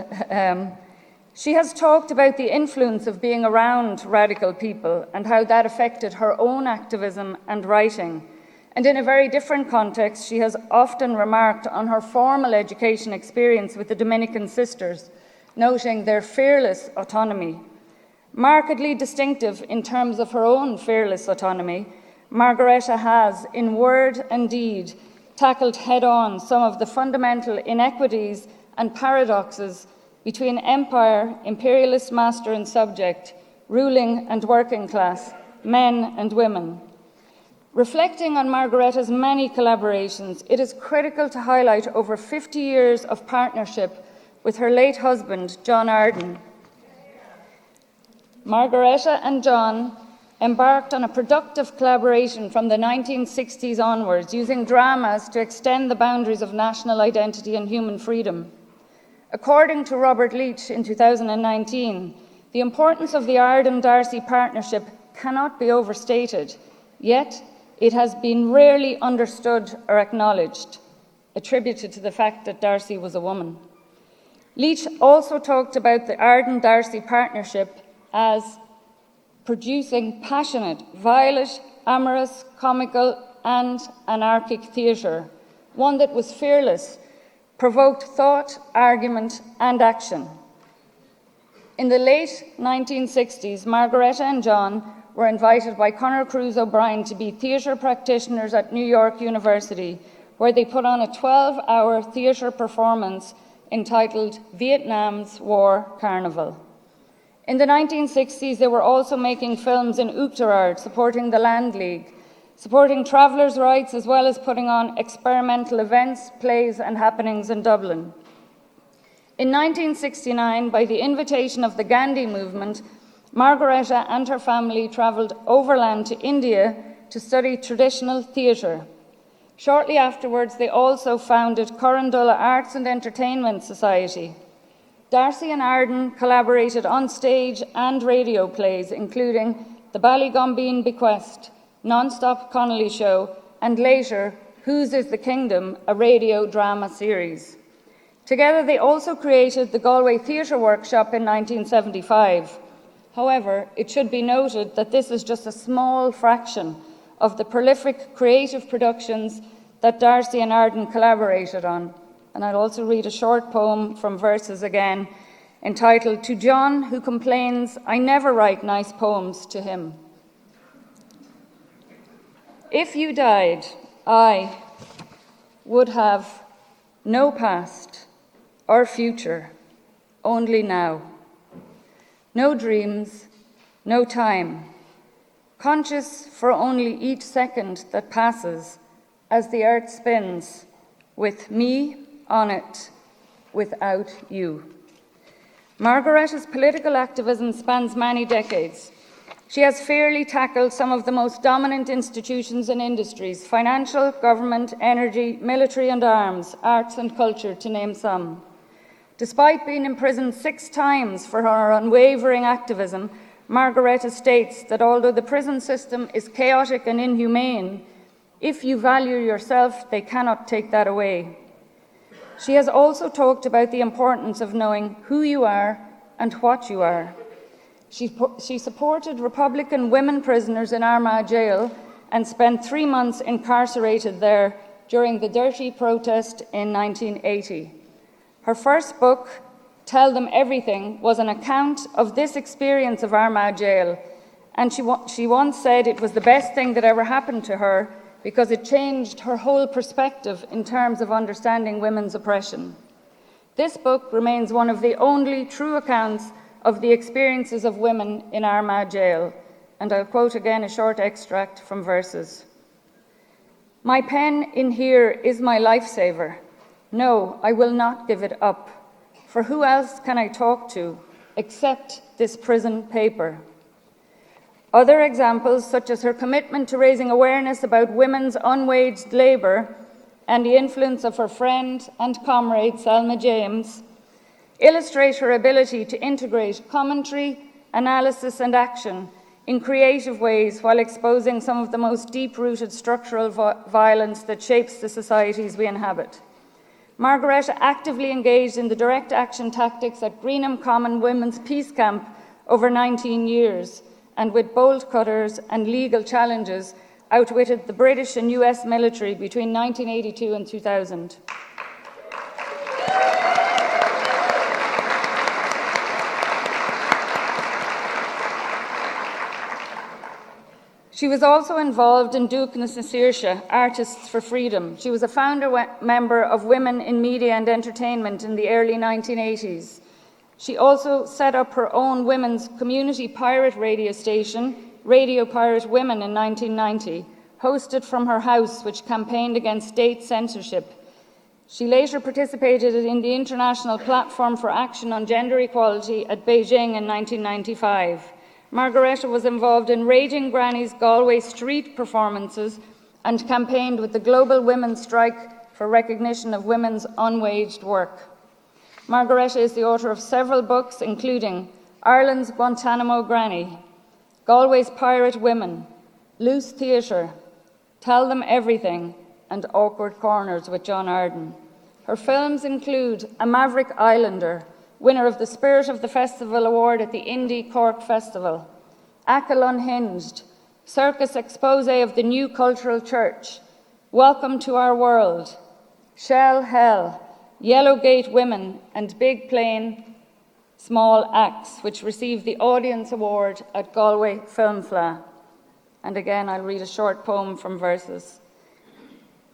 She has talked about the influence of being around radical people and how that affected her own activism and writing. And in a very different context, she has often remarked on her formal education experience with the Dominican sisters, noting their fearless autonomy. Markedly distinctive in terms of her own fearless autonomy, Margareta has, in word and deed, tackled head-on some of the fundamental inequities and paradoxes between empire, imperialist master and subject, ruling and working class, men and women. Reflecting on Margareta's many collaborations, it is critical to highlight over 50 years of partnership with her late husband, John Arden. Margareta and John embarked on a productive collaboration from the 1960s onwards, using dramas to extend the boundaries of national identity and human freedom. According to Robert Leach in 2019, the importance of the Arden-Darcy partnership cannot be overstated, yet it has been rarely understood or acknowledged, attributed to the fact that Darcy was a woman. Leach also talked about the Arden-Darcy partnership as producing passionate, violent, amorous, comical and anarchic theatre, one that was fearless, provoked thought, argument and action. In the late 1960s, Margareta and John were invited by Conor Cruz O'Brien to be theatre practitioners at New York University, where they put on a 12-hour theatre performance entitled Vietnam's War Carnival. In the 1960s, they were also making films in Uachtarard, supporting the Land League, supporting travellers' rights, as well as putting on experimental events, plays and happenings in Dublin. In 1969, by the invitation of the Gandhi movement, Margareta and her family travelled overland to India to study traditional theatre. Shortly afterwards, they also founded Corrandulla Arts and Entertainment Society. Darcy and Arden collaborated on stage and radio plays, including The Ballygombeen Bequest, Non-Stop Connolly Show, and later, Whose is the Kingdom, a radio drama series. Together, they also created the Galway Theatre Workshop in 1975. However, it should be noted that this is just a small fraction of the prolific creative productions that Darcy and Arden collaborated on. And I'll also read a short poem from Verses again, entitled To John Who Complains, I Never Write Nice Poems to Him. If you died, I would have no past or future, only now. No dreams, no time, conscious for only each second that passes as the earth spins, with me on it, without you. Margareta's political activism spans many decades. She has fairly tackled some of the most dominant institutions and industries: financial, government, energy, military and arms, arts and culture, to name some. Despite being imprisoned 6 times for her unwavering activism, Margareta states that although the prison system is chaotic and inhumane, if you value yourself, they cannot take that away. She has also talked about the importance of knowing who you are and what you are. She supported Republican women prisoners in Armagh Jail and spent 3 months incarcerated there during the Dirty protest in 1980. Her first book, Tell Them Everything, was an account of this experience of Armagh Jail, and she once said it was the best thing that ever happened to her because it changed her whole perspective in terms of understanding women's oppression. This book remains one of the only true accounts of the experiences of women in Armagh Jail, and I'll quote again a short extract from Verses. My pen in here is my lifesaver. No, I will not give it up, for who else can I talk to except this prison paper? Other examples, such as her commitment to raising awareness about women's unwaged labour and the influence of her friend and comrade Selma James, illustrate her ability to integrate commentary, analysis and action in creative ways while exposing some of the most deep-rooted structural violence that shapes the societies we inhabit. Margareta actively engaged in the direct action tactics at Greenham Common Women's Peace Camp over 19 years, and with bolt cutters and legal challenges outwitted the British and US military between 1982 and 2000. She was also involved in Dúchnas na Saoirse, Artists for Freedom. She was a founder member of Women in Media and Entertainment in the early 1980s. She also set up her own women's community pirate radio station, Radio Pirate Women, in 1990, hosted from her house, which campaigned against state censorship. She later participated in the International Platform for Action on Gender Equality at Beijing in 1995. Margareta was involved in Raging Granny's Galway street performances and campaigned with the Global Women's Strike for recognition of women's unwaged work. Margareta is the author of several books, including Ireland's Guantanamo Granny, Galway's Pirate Women, Loose Theatre, Tell Them Everything, and Awkward Corners with John Arden. Her films include A Maverick Islander, winner of the Spirit of the Festival Award at the Indie Cork Festival, Achill Unhinged, Circus Exposé of the New Cultural Church, Welcome to Our World, Shell Hell, Yellowgate Women, and Big Plane, Small Acts, which received the Audience Award at Galway Film Fleadh. And again, I'll read a short poem from Verses.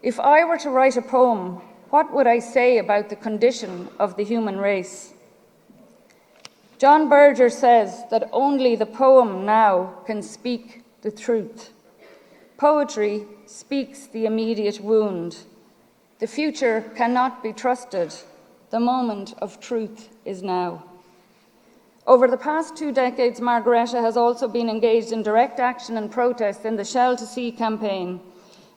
If I were to write a poem, what would I say about the condition of the human race? John Berger says that only the poem now can speak the truth. Poetry speaks the immediate wound. The future cannot be trusted. The moment of truth is now. Over the past 2 decades, Margaretta has also been engaged in direct action and protest in the Shell to Sea campaign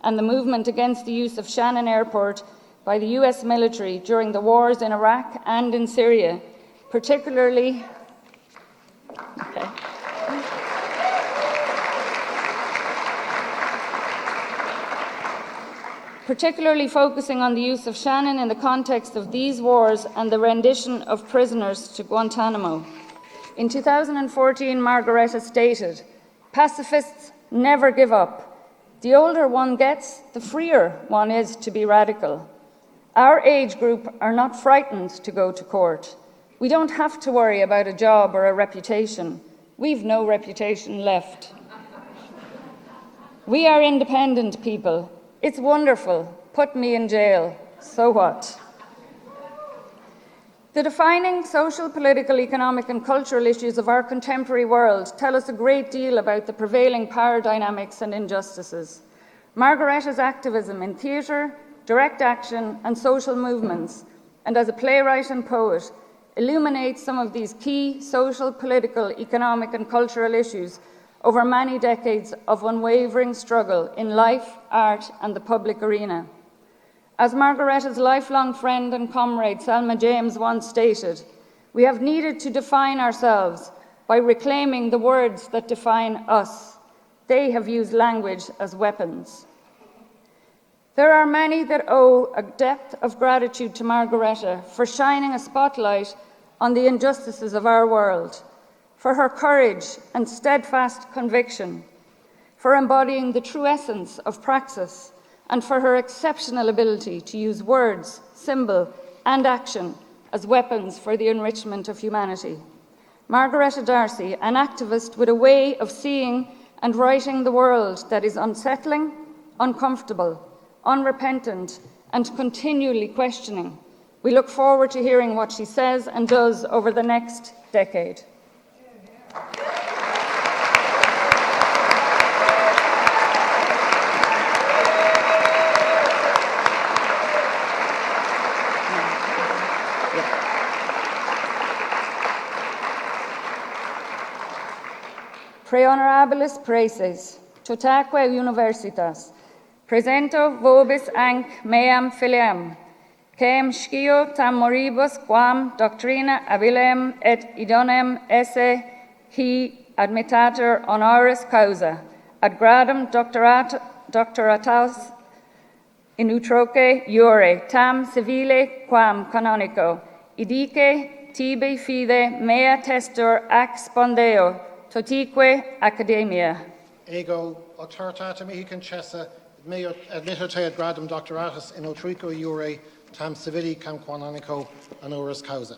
and the movement against the use of Shannon Airport by the US military during the wars in Iraq and in Syria, particularly focusing on the use of Shannon in the context of these wars and the rendition of prisoners to Guantanamo. In 2014, Margaretta stated, "Pacifists never give up. The older one gets, the freer one is to be radical. Our age group are not frightened to go to court. We don't have to worry about a job or a reputation. We've no reputation left. We are independent people. It's wonderful. Put me in jail. So what?" The defining social, political, economic and cultural issues of our contemporary world tell us a great deal about the prevailing power dynamics and injustices. Margaretta's activism in theatre, direct action and social movements, and as a playwright and poet, illuminates some of these key social, political, economic and cultural issues over many decades of unwavering struggle in life, art and the public arena. As Margaretta's lifelong friend and comrade Selma James once stated, "We have needed to define ourselves by reclaiming the words that define us. They have used language as weapons." There are many that owe a depth of gratitude to Margaretta for shining a spotlight on the injustices of our world, for her courage and steadfast conviction, for embodying the true essence of praxis, and for her exceptional ability to use words, symbol, and action as weapons for the enrichment of humanity. Margaretta D'Arcy, an activist with a way of seeing and writing the world that is unsettling, uncomfortable, unrepentant, and continually questioning. We look forward to hearing what she says and does over the next decade. Pre honorabilis praeses, totaque universitas, presento vobis anc meam filiam, quem scio tam moribus quam doctrina abilem et idonem esse qui admittator honoris causa, ad gradum doctoratus in utroque iure, tam civile quam canonico, idice tibi fide mea testor ac spondeo, totique academia. Ego auctoritate mihi concessa, meo admittate ad gradum doctoratus in utrico iure, tam civili cam canonico honoris causa.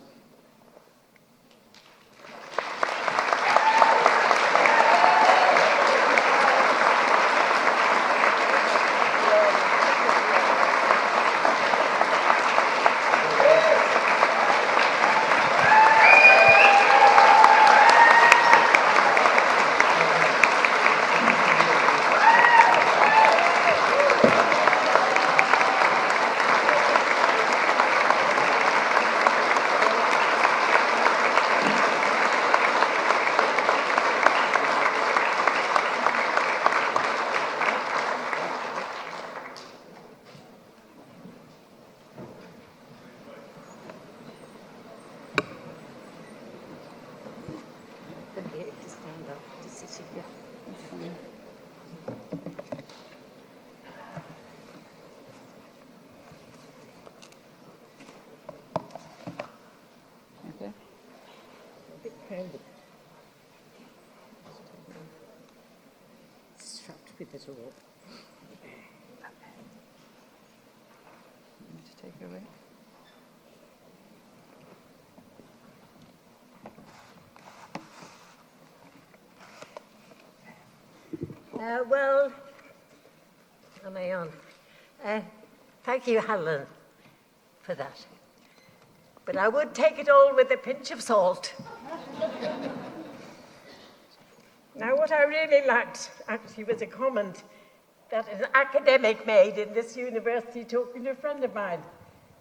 Strapped with it all. Take it away. Well, am I on? Thank you, Helen, for that. But I would take it all with a pinch of salt. Now, what I really liked, actually, was a comment that an academic made in this university talking to a friend of mine,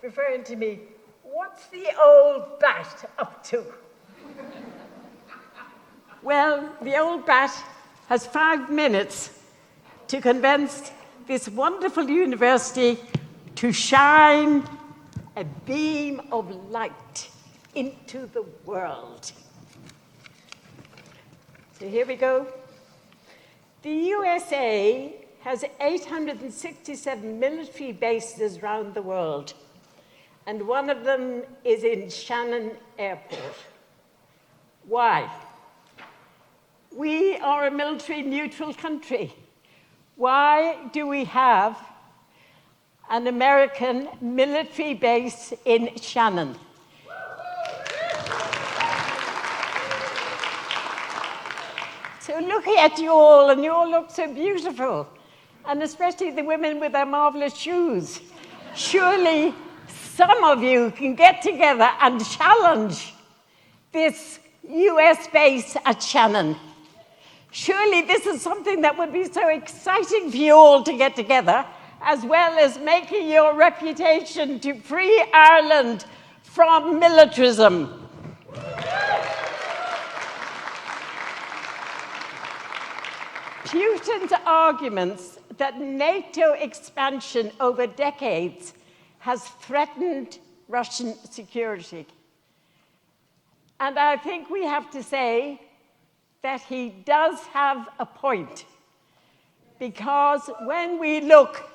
referring to me, what's the old bat up to? Well, the old bat has 5 minutes to convince this wonderful university to shine a beam of light into the world. So here we go. The USA has 867 military bases around the world, and one of them is in Shannon Airport. Why? We are a military neutral country. Why do we have an American military base in Shannon? So looking at you all, and you all look so beautiful, and especially the women with their marvelous shoes. Surely some of you can get together and challenge this US base at Shannon. Surely this is something that would be so exciting for you all to get together, as well as making your reputation to free Ireland from militarism. Putin's arguments that NATO expansion over decades has threatened Russian security. And I think we have to say that he does have a point, because when we look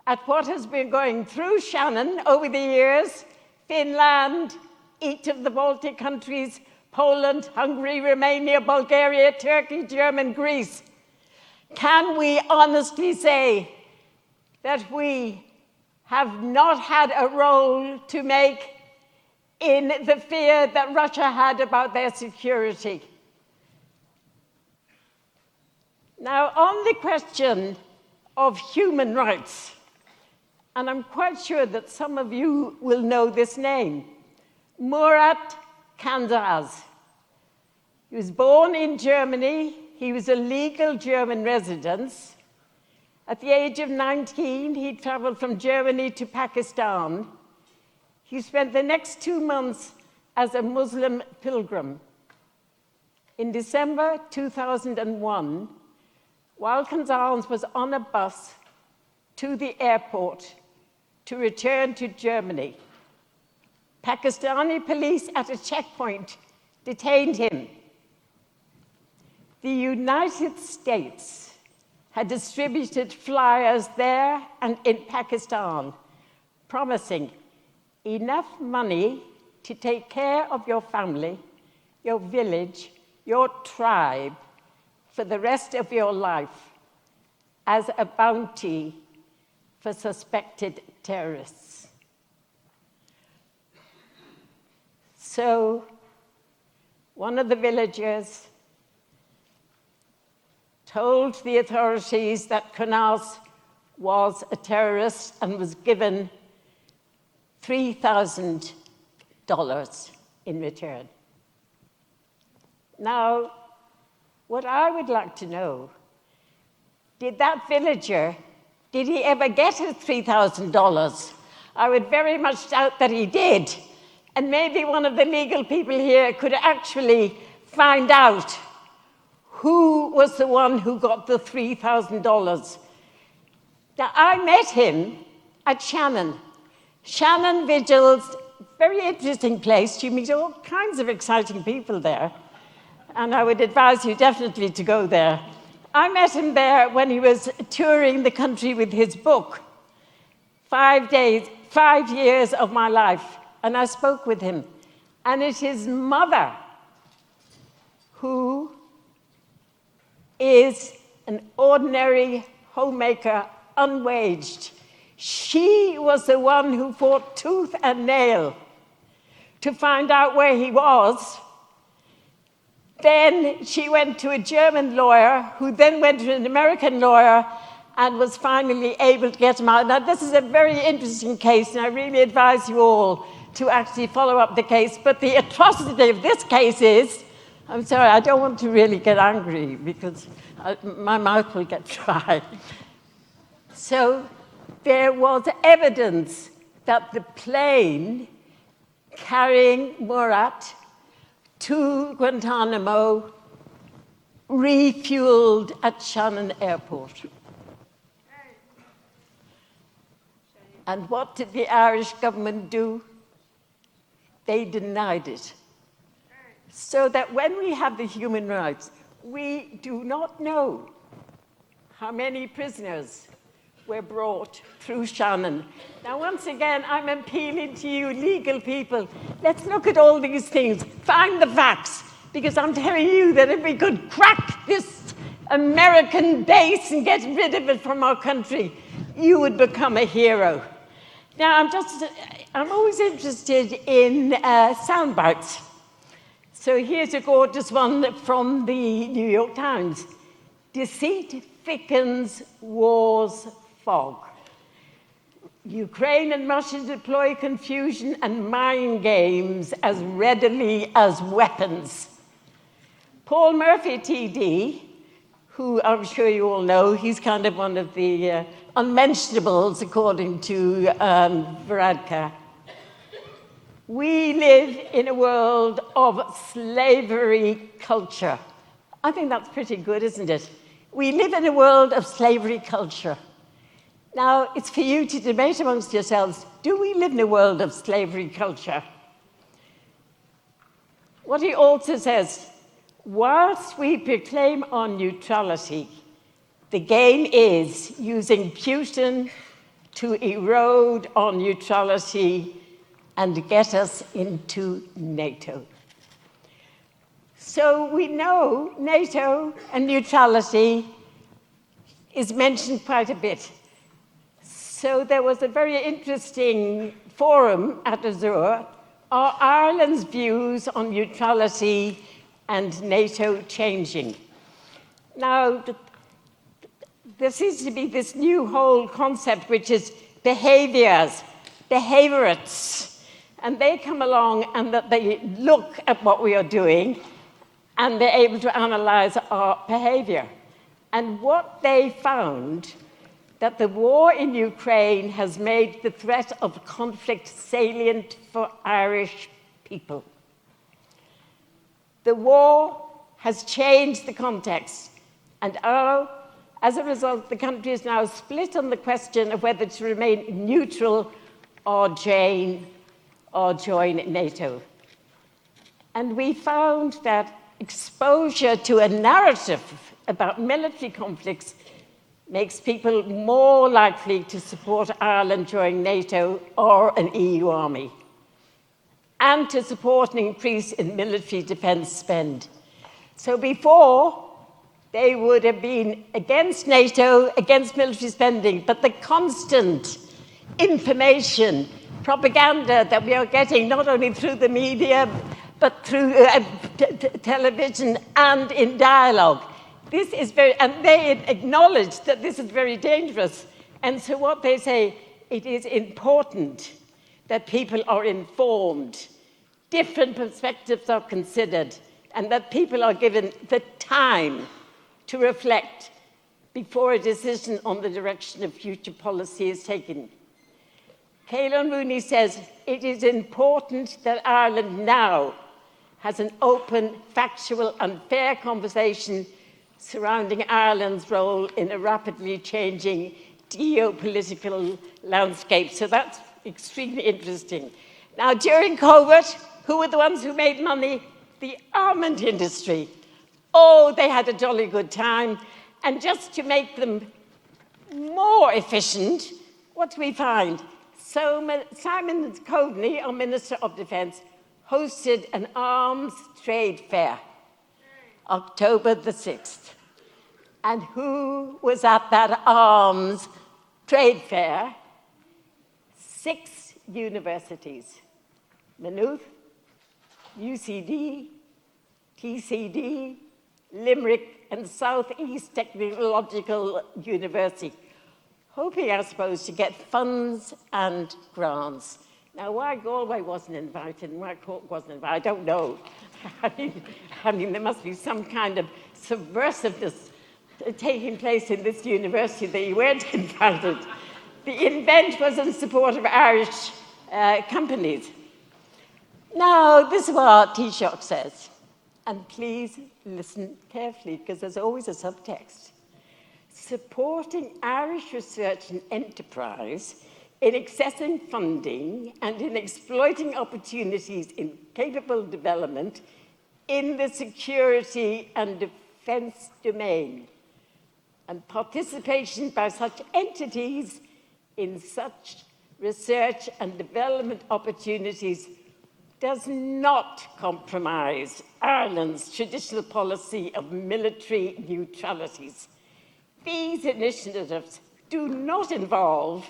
at what has been going through Shannon over the years, Finland, each of the Baltic countries, Poland, Hungary, Romania, Bulgaria, Turkey, Germany, Greece, can we honestly say that we have not had a role to make in the fear that Russia had about their security? Now, on the question of human rights, and I'm quite sure that some of you will know this name, Murat Kandaz. He was born in Germany. He was a legal German resident. At the age of 19, he traveled from Germany to Pakistan. He spent the next 2 months as a Muslim pilgrim. In December 2001, while Kandaz was on a bus to the airport to return to Germany, Pakistani police at a checkpoint detained him. The United States had distributed flyers there and in Pakistan, promising enough money to take care of your family, your village, your tribe for the rest of your life as a bounty for suspected terrorists. So, one of the villagers told the authorities that Kandaz was a terrorist and was given $3,000 in return. Now, what I would like to know, did that villager, did he ever get his $3,000? I would very much doubt that he did. And maybe one of the legal people here could actually find out who was the one who got the $3,000. Now, I met him at Shannon. Shannon Vigil's very interesting place. You meet all kinds of exciting people there. And I would advise you definitely to go there. I met him there when he was touring the country with his book, 5 years of my life. And I spoke with him. And it's his mother who is an ordinary homemaker, unwaged. She was the one who fought tooth and nail to find out where he was, Then she went to a German lawyer, who then went to an American lawyer, and was finally able to get him out. Now, this is a very interesting case, and I really advise you all to actually follow up the case. But the atrocity of this case is, I'm sorry, I don't want to really get angry, because my mouth will get dry. So there was evidence that the plane carrying Murat to Guantanamo refueled at Shannon Airport. And what did the Irish government do? They denied it. So that when we have the human rights, we do not know how many prisoners were brought through Shannon. Now, once again, I'm appealing to you legal people. Let's look at all these things, find the facts, because I'm telling you that if we could crack this American base and get rid of it from our country, you would become a hero. Now, I'm always interested in sound bites. So here's a gorgeous one from the New York Times. Deceit thickens war's fog. Ukraine and Russia deploy confusion and mind games as readily as weapons. Paul Murphy, TD, who I'm sure you all know, he's kind of one of the unmentionables, according to Varadkar. We live in a world of slavery culture. I think that's pretty good, isn't it? We live in a world of slavery culture. Now, it's for you to debate amongst yourselves, do we live in a world of slavery culture? What he also says, whilst we proclaim our neutrality, the game is using Putin to erode our neutrality and get us into NATO. So we know NATO and neutrality is mentioned quite a bit. So there was a very interesting forum at Azure, Are Ireland's views on neutrality and NATO changing? Now, there seems to be this new whole concept, which is behaviorists, and they come along and that they look at what we are doing and they're able to analyze our behavior. And what they found, that the war in Ukraine has made the threat of conflict salient for Irish people. The war has changed the context, and as a result, the country is now split on the question of whether to remain neutral or join NATO. And we found that exposure to a narrative about military conflicts makes people more likely to support Ireland joining NATO or an EU army, and to support an increase in military defence spend. So before, they would have been against NATO, against military spending, but the constant information, propaganda that we are getting, not only through the media, but through television and in dialogue, this is and they acknowledge that this is very dangerous. And so what they say, it is important that people are informed, different perspectives are considered, and that people are given the time to reflect before a decision on the direction of future policy is taken. Caolan Rooney says, it is important that Ireland now has an open, factual and fair conversation surrounding Ireland's role in a rapidly changing geopolitical landscape. So that's extremely interesting. Now, during COVID, who were the ones who made money? The armament industry. Oh, they had a jolly good time. And just to make them more efficient, what do we find? So Simon Coveney, our Minister of Defence, hosted an arms trade fair, October the 6th. And who was at that arms trade fair? 6 universities: Maynooth, UCD, TCD, Limerick, and South East Technological University, hoping, I suppose, to get funds and grants. Now, why Galway wasn't invited and why Cork wasn't invited, I don't know. I mean, there must be some kind of subversiveness taking place in this university that you weren't invited. The event was in support of Irish companies. Now, this is what Taoiseach says, and please listen carefully because there's always a subtext. Supporting Irish research and enterprise in accessing funding and in exploiting opportunities in capable development in the security and defence domain, and participation by such entities in such research and development opportunities does not compromise Ireland's traditional policy of military neutralities. These initiatives do not involve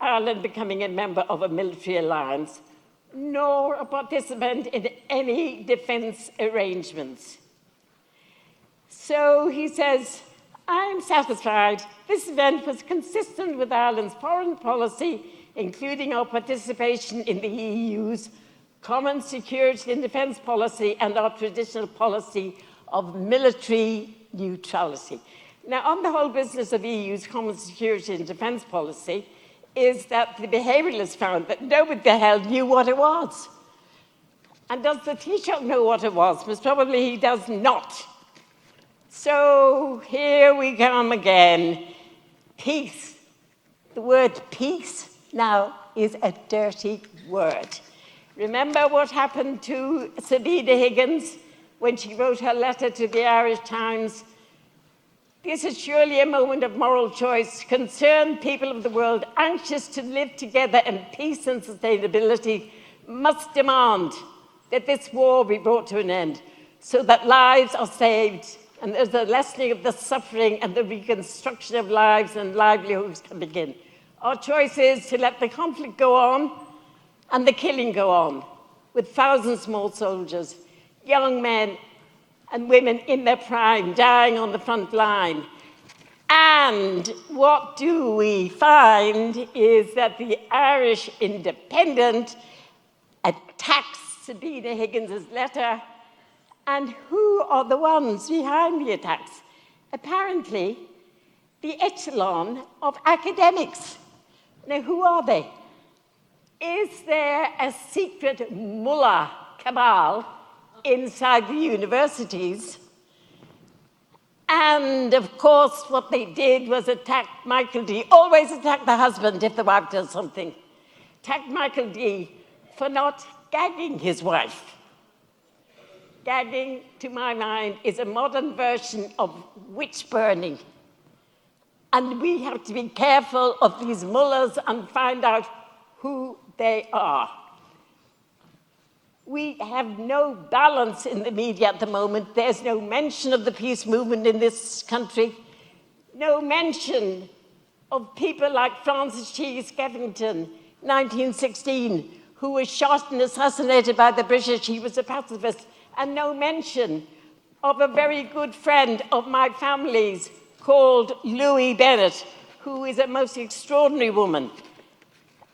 Ireland becoming a member of a military alliance, nor a participant in any defence arrangements. So he says, I am satisfied this event was consistent with Ireland's foreign policy, including our participation in the EU's common security and defence policy and our traditional policy of military neutrality. Now, on the whole business of EU's common security and defence policy is that the behaviouralists found that nobody the hell knew what it was. And does the Taoiseach know what it was? Most probably he does not. So here we come again. Peace. The word peace now is a dirty word. Remember what happened to Sabina Higgins when she wrote her letter to the Irish Times? This is surely a moment of moral choice. Concerned people of the world anxious to live together in peace and sustainability must demand that this war be brought to an end so that lives are saved and there's a lessening of the suffering and the reconstruction of lives and livelihoods can begin. Our choice is to let the conflict go on and the killing go on with thousands more soldiers, young men and women in their prime dying on the front line. And what do we find is that the Irish Independent attacks Sabina Higgins' letter. And who are the ones behind the attacks? Apparently, the echelon of academics. Now, who are they? Is there a secret mullah cabal inside the universities? And, of course, what they did was attack Michael D. Always attack the husband if the wife does something. Attack Michael D. for not gagging his wife. Gagging, to my mind, is a modern version of witch burning. And we have to be careful of these mullahs and find out who they are. We have no balance in the media at the moment. There's no mention of the peace movement in this country. No mention of people like Francis T. Skeffington, 1916, who was shot and assassinated by the British. He was a pacifist. And no mention of a very good friend of my family's called Louis Bennett, who is a most extraordinary woman.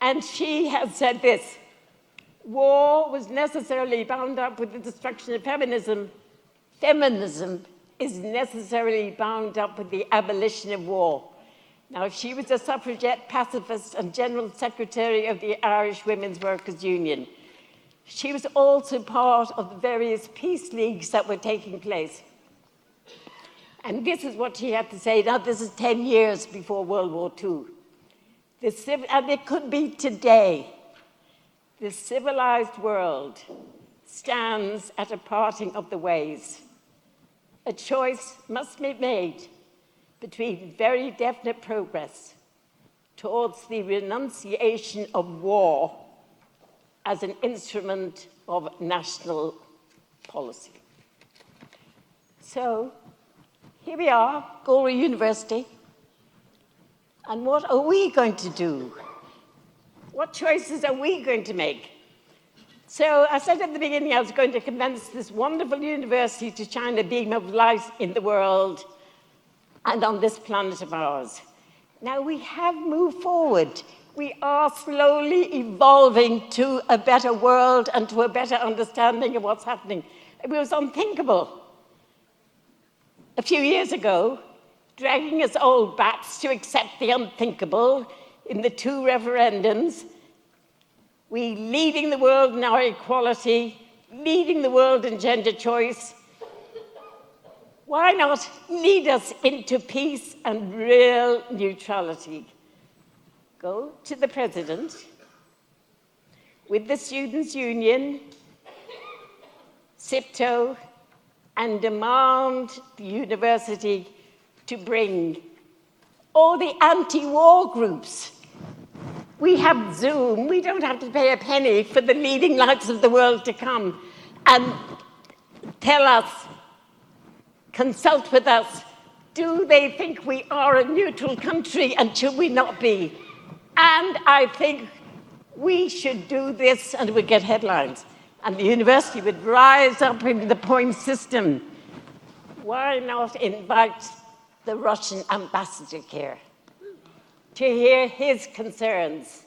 And she has said this: war was necessarily bound up with the destruction of feminism. Feminism is necessarily bound up with the abolition of war. Now, she was a suffragette, pacifist, and General Secretary of the Irish Women's Workers' Union. She was also part of the various peace leagues that were taking place. And this is what she had to say. Now, this is 10 years before World War II. And it could be today. The civilized world stands at a parting of the ways. A choice must be made between very definite progress towards the renunciation of war as an instrument of national policy. So, here we are, Galway University. And what are we going to do? What choices are we going to make? So I said at the beginning I was going to commence this wonderful university to shine a beam of light in the world and on this planet of ours. Now, we have moved forward. We are slowly evolving to a better world and to a better understanding of what's happening. It was unthinkable a few years ago, dragging us old bats to accept the unthinkable in the 2 referendums. We leading the world in our equality, leading the world in gender choice. Why not lead us into peace and real neutrality? Go to the President with the Students' Union, SIPTO, and demand the university to bring all the anti-war groups. We have Zoom. We don't have to pay a penny for the leading lights of the world to come and tell us, consult with us, do they think we are a neutral country and should we not be? And I think we should do this and we get headlines. And the university would rise up in the point system. Why not invite the Russian ambassador here to hear his concerns?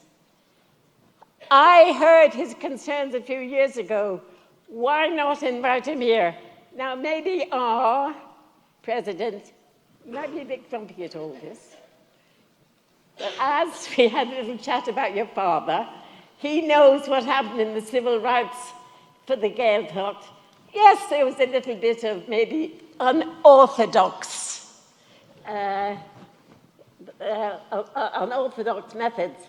I heard his concerns a few years ago. Why not invite him here? Now, maybe our president might be a bit grumpy at all this, but as we had a little chat about your father, he knows what happened in the civil rights for the Gaeltacht. Yes, there was a little bit of maybe unorthodox methods.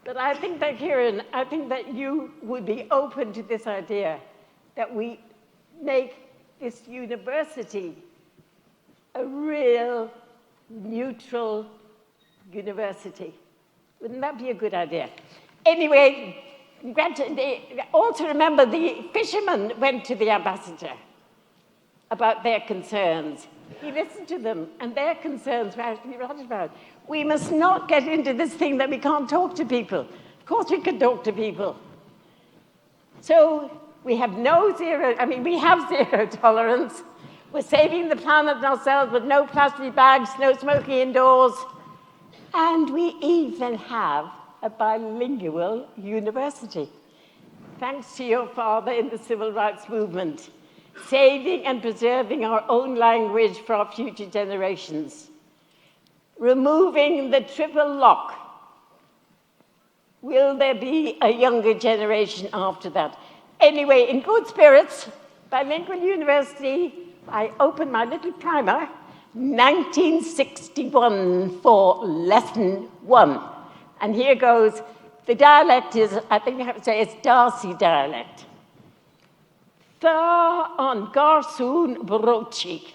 But I think that, Kieran, I think that you would be open to this idea that we make this university a real neutral university. Wouldn't that be a good idea? Anyway, also remember the fishermen went to the ambassador about their concerns. He listened to them, and their concerns were actually ratified. We must not get into this thing that we can't talk to people. Of course we can talk to people. So we have we have zero tolerance. We're saving the planet and ourselves with no plastic bags, no smoking indoors. And we even have a bilingual university, thanks to your father in the civil rights movement, saving and preserving our own language for our future generations, removing the triple lock. Will there be a younger generation after that? Anyway, in good spirits, bilingual university, I opened my little primer, 1961 for lesson 1. And here goes. The dialect is, I think you have to say, it's Darcy dialect. Tha an garsoon brochi.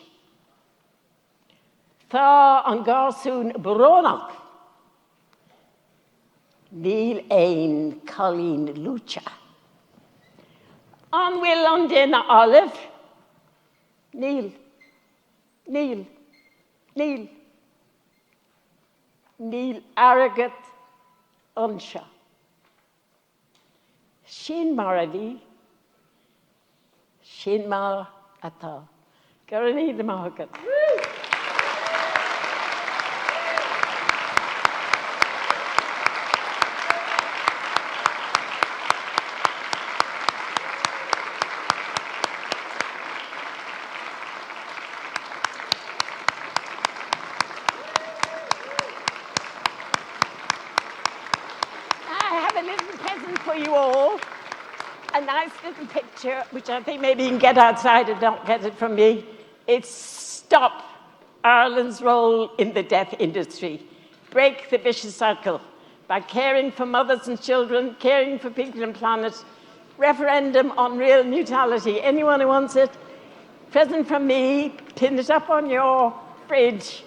Tha an garsoon bronach. Níl ein Colleen Lucha. An will London Olive. Níl. Níl. Níl. Níl Aragat Ansha. Shin Maravi. Shin Mar Ata. Garani the Market. You all a nice little picture, which I think maybe you can get outside and don't get it from me. It's Stop Ireland's Role in the Death Industry. Break the vicious cycle by caring for mothers and children, caring for people and planet. Referendum on real neutrality. Anyone who wants it, present from me, pin it up on your fridge.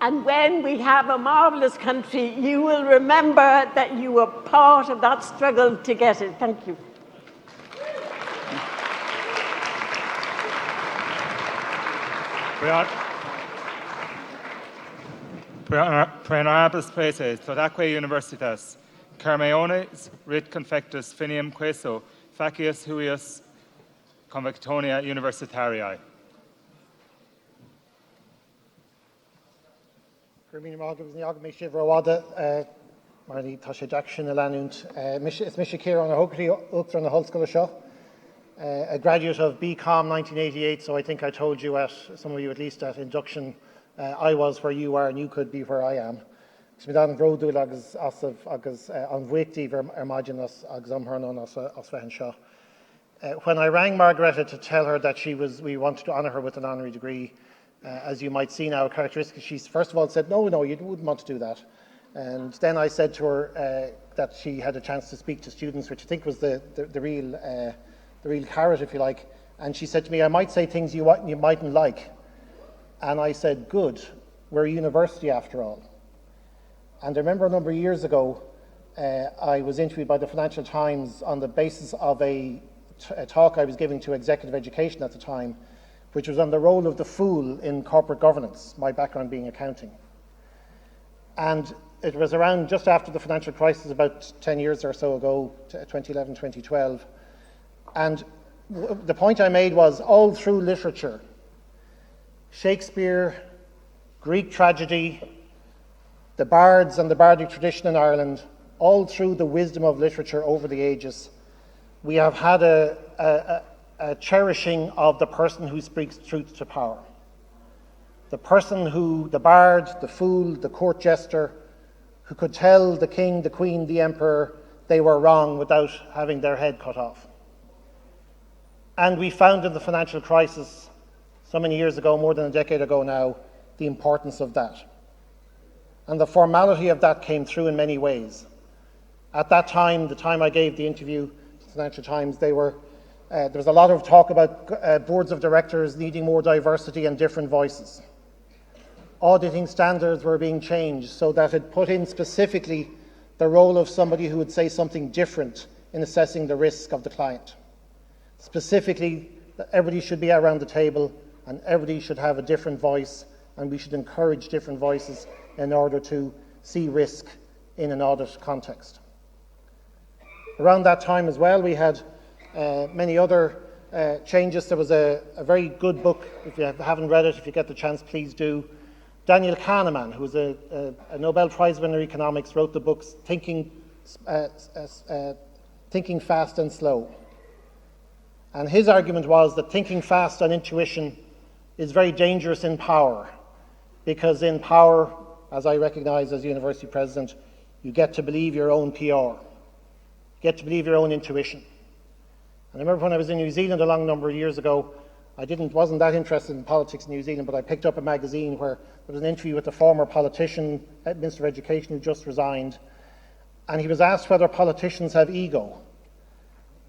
And when we have a marvellous country, you will remember that you were part of that struggle to get it. Thank you. Pre honorables preces, todaque universitas, Carmeones, Rit Confectus, Finium Queso, Facius Huius, Convictonia Universitarii. Gurmín mágam ní agam mé sibhráide mar ní tá sé deach sin a leanúnt. Is mis céir an a hogaí uachtar an na hallscoile seo. A graduate of BCom 1988, so I think I told you some of you at least at induction, I was where you are and you could be where I am. Smi dan bródúil agus an bhuictí maidin agus amharnon as fehan seo. When I rang Margaretta to tell her that we wanted to honour her with an honorary degree, as you might see now, a characteristic, she first of all said, no, you wouldn't want to do that. And then I said to her that she had a chance to speak to students, which I think was the real carrot, if you like. And she said to me, I might say things you mightn't like. And I said, good, we're a university after all. And I remember a number of years ago, I was interviewed by the Financial Times on the basis of a talk I was giving to executive education at the time, which was on the role of the fool in corporate governance, my background being accounting. And it was around just after the financial crisis, about 10 years or so ago, 2011, 2012. And the point I made was all through literature, Shakespeare, Greek tragedy, the bards and the bardic tradition in Ireland, all through the wisdom of literature over the ages, we have had a cherishing of the person who speaks truth to power. The person who, the bard, the fool, the court jester, who could tell the king, the queen, the emperor they were wrong without having their head cut off. And we found in the financial crisis so many years ago, more than a decade ago now, the importance of that. And the formality of that came through in many ways. At that time, the time I gave the interview to the Financial Times, there was a lot of talk about boards of directors needing more diversity and different voices. Auditing standards were being changed so that it put in specifically the role of somebody who would say something different in assessing the risk of the client. Specifically, that everybody should be around the table and everybody should have a different voice, and we should encourage different voices in order to see risk in an audit context. Around that time as well, we had many other changes. There was a very good book, if you haven't read it, if you get the chance, please do. Daniel Kahneman, who was a Nobel Prize winner in economics, wrote the books Thinking Fast and Slow. And his argument was that thinking fast on intuition is very dangerous in power, because in power, as I recognise as university president, you get to believe your own PR, you get to believe your own intuition. And I remember when I was in New Zealand a long number of years ago, I wasn't that interested in politics in New Zealand, but I picked up a magazine where there was an interview with a former politician, Minister of Education, who just resigned, and he was asked whether politicians have ego.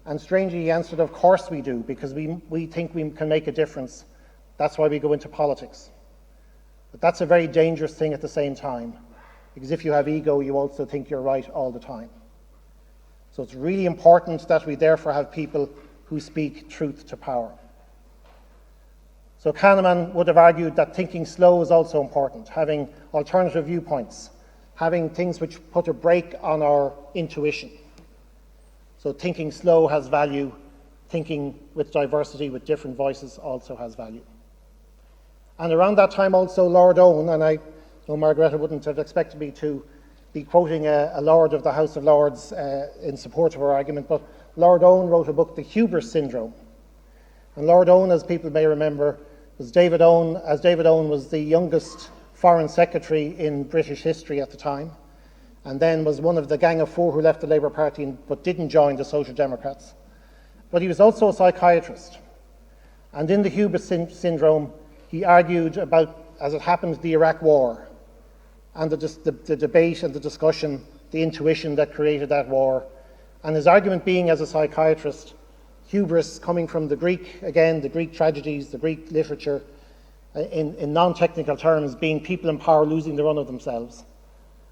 And strangely, he answered, of course we do, because we think we can make a difference. That's why we go into politics. But that's a very dangerous thing at the same time, because if you have ego, you also think you're right all the time. So it's really important that we therefore have people who speak truth to power. So Kahneman would have argued that thinking slow is also important, having alternative viewpoints, having things which put a brake on our intuition. So thinking slow has value, thinking with diversity, with different voices also has value. And around that time also Lord Owen, and I know Margaretta wouldn't have expected me to be quoting a Lord of the House of Lords in support of her argument, but Lord Owen wrote a book, The Hubris Syndrome. And Lord Owen, as people may remember, was David Owen was the youngest foreign secretary in British history at the time, and then was one of the gang of four who left the Labour Party but didn't join the Social Democrats. But he was also a psychiatrist. And in the hubris syndrome, he argued about, as it happened, the Iraq War and the debate and the discussion, the intuition that created that war. And his argument being, as a psychiatrist, hubris coming from the Greek, again, the Greek tragedies, the Greek literature, in non-technical terms, being people in power losing the run of themselves.